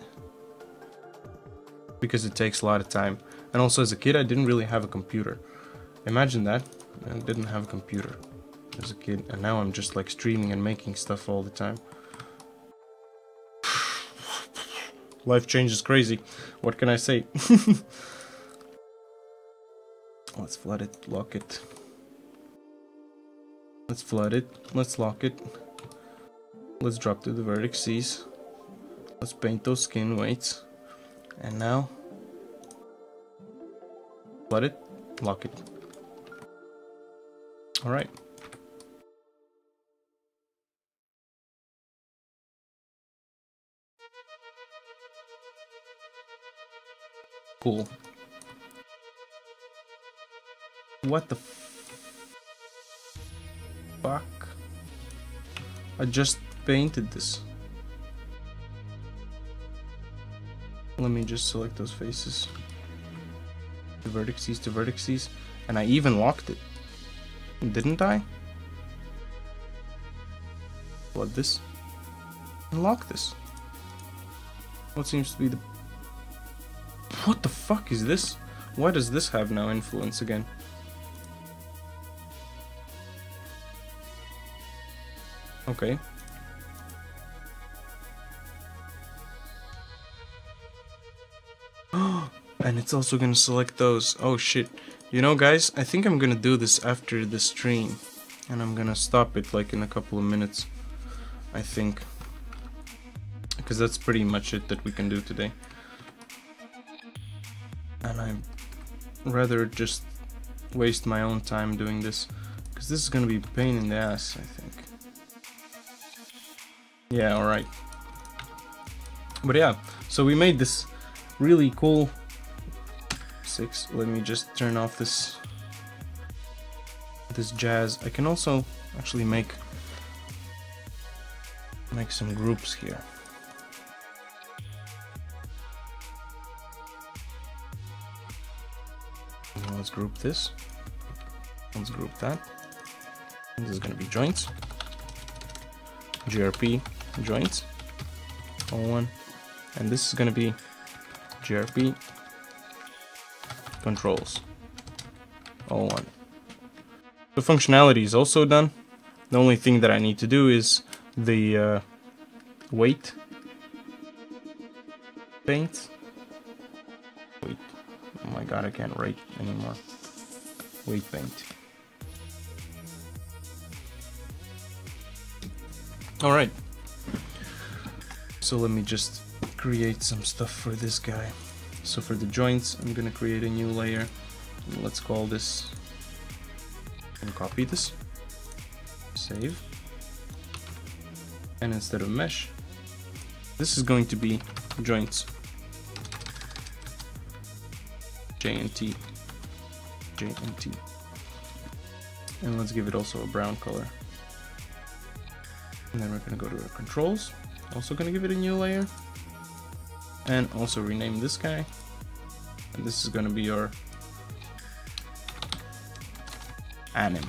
Because it takes a lot of time. And also as a kid I didn't really have a computer. Imagine that. I didn't have a computer as a kid. And now I'm just like streaming and making stuff all the time. Life change is crazy. What can I say? Let's flood it, lock it. Let's flood it, let's lock it. Let's drop to the vertices. Let's paint those skin weights. And now, flood it, lock it. Alright. Cool. What the fuck? I just painted this. Let me just select those faces. The vertices to vertices. And I even locked it. Didn't I? Flood this. And lock this. What seems to be the... What the fuck is this? Why does this have no influence again? Okay. And it's also gonna select those. Oh shit. You know, guys, I think I'm gonna do this after the stream. And I'm gonna stop it like in a couple of minutes. I think. Because that's pretty much it that we can do today. And I'd rather just waste my own time doing this. Because this is gonna be a pain in the ass, I think. Yeah, alright. But yeah, so we made this really cool. 6. Let me just turn off this jazz. I can also actually make some groups here. Let's group this. Let's group that. And this is going to be joints. GRP joints. All one. And this is going to be GRP controls. All one. The functionality is also done. The only thing that I need to do is the weight paint. Wait. Oh my god, I can't write anymore. Weight paint. Alright. So let me just create some stuff for this guy. So for the joints, I'm gonna create a new layer. Let's call this, and copy this, save. And instead of mesh, this is going to be joints. J and T. And let's give it also a brown color. And then we're gonna go to our controls. Also gonna give it a new layer. And also rename this guy. And this is gonna be our anim.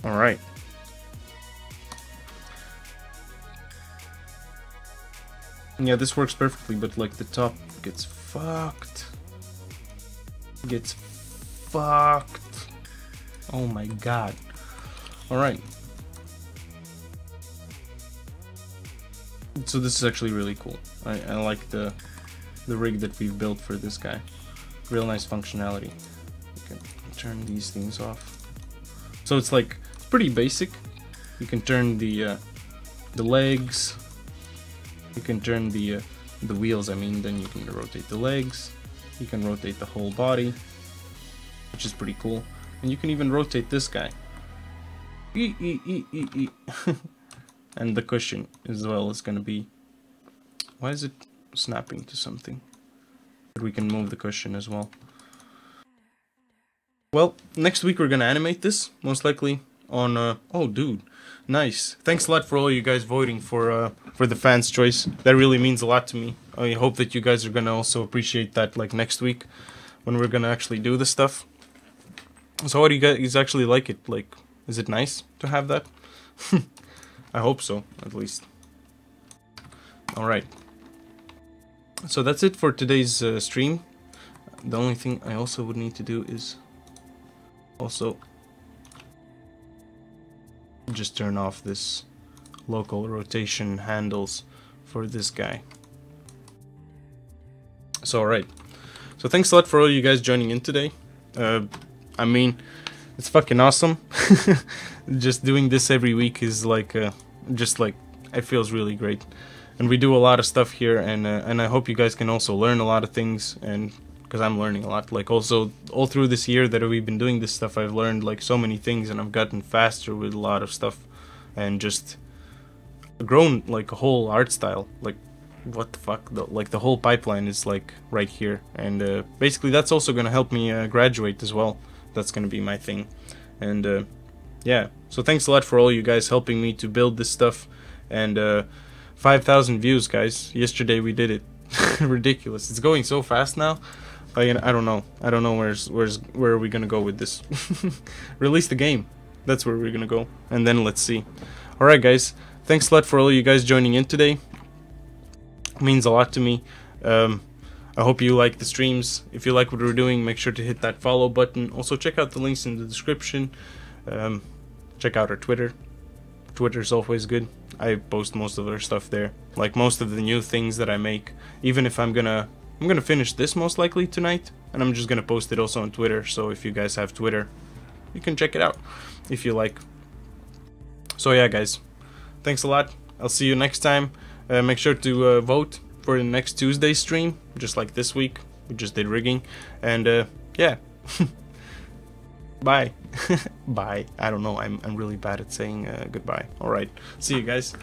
Alright. Yeah, this works perfectly, but like the top gets fucked. Gets fucked. Oh my god. Alright. So this is actually really cool. I like the rig that we've built for this guy. Real nice functionality. You can turn these things off. So it's like, it's pretty basic. You can turn the legs. You can turn the wheels, I mean, then you can rotate the legs. You can rotate the whole body, which is pretty cool. And you can even rotate this guy. And the cushion as well is going to be... Why is it snapping to something? But we can move the cushion as well. Well, next week we're going to animate this, most likely on... oh, dude. Nice. Thanks a lot for all you guys voting for the fans' choice. That really means a lot to me. I hope that you guys are going to also appreciate that, like, next week when we're going to actually do this stuff. So how do you guys actually like it? Like, is it nice to have that? I hope so, at least. Alright. So that's it for today's stream. The only thing I also would need to do is also just turn off this local rotation handles for this guy. So alright. So thanks a lot for all you guys joining in today. I mean, it's fucking awesome. Just doing this every week is like, just like, it feels really great. And we do a lot of stuff here, and I hope you guys can also learn a lot of things, and because I'm learning a lot. Like also, all through this year that we've been doing this stuff, I've learned like so many things, and I've gotten faster with a lot of stuff, and just grown like a whole art style. Like, what the fuck? Like the whole pipeline is like right here, and basically that's also gonna help me graduate as well. That's gonna be my thing, and yeah. So thanks a lot for all you guys helping me to build this stuff, and 5,000 views, guys. Yesterday we did it. Ridiculous. It's going so fast now. I don't know. I don't know where are we gonna go with this. Release the game. That's where we're gonna go, and then let's see. All right, guys. Thanks a lot for all you guys joining in today. It means a lot to me. I hope you like the streams. If you like what we're doing, make sure to hit that follow button. Also, check out the links in the description. Check out our Twitter. Twitter's always good. I post most of our stuff there. Like most of the new things that I make. Even if I'm gonna finish this most likely tonight, and I'm just gonna post it also on Twitter. So if you guys have Twitter, you can check it out if you like. So yeah, guys, thanks a lot. I'll see you next time. Make sure to vote for the next Tuesday stream, just like this week. We just did rigging, and yeah. Bye. Bye. I don't know. I'm really bad at saying goodbye. All right. See you guys.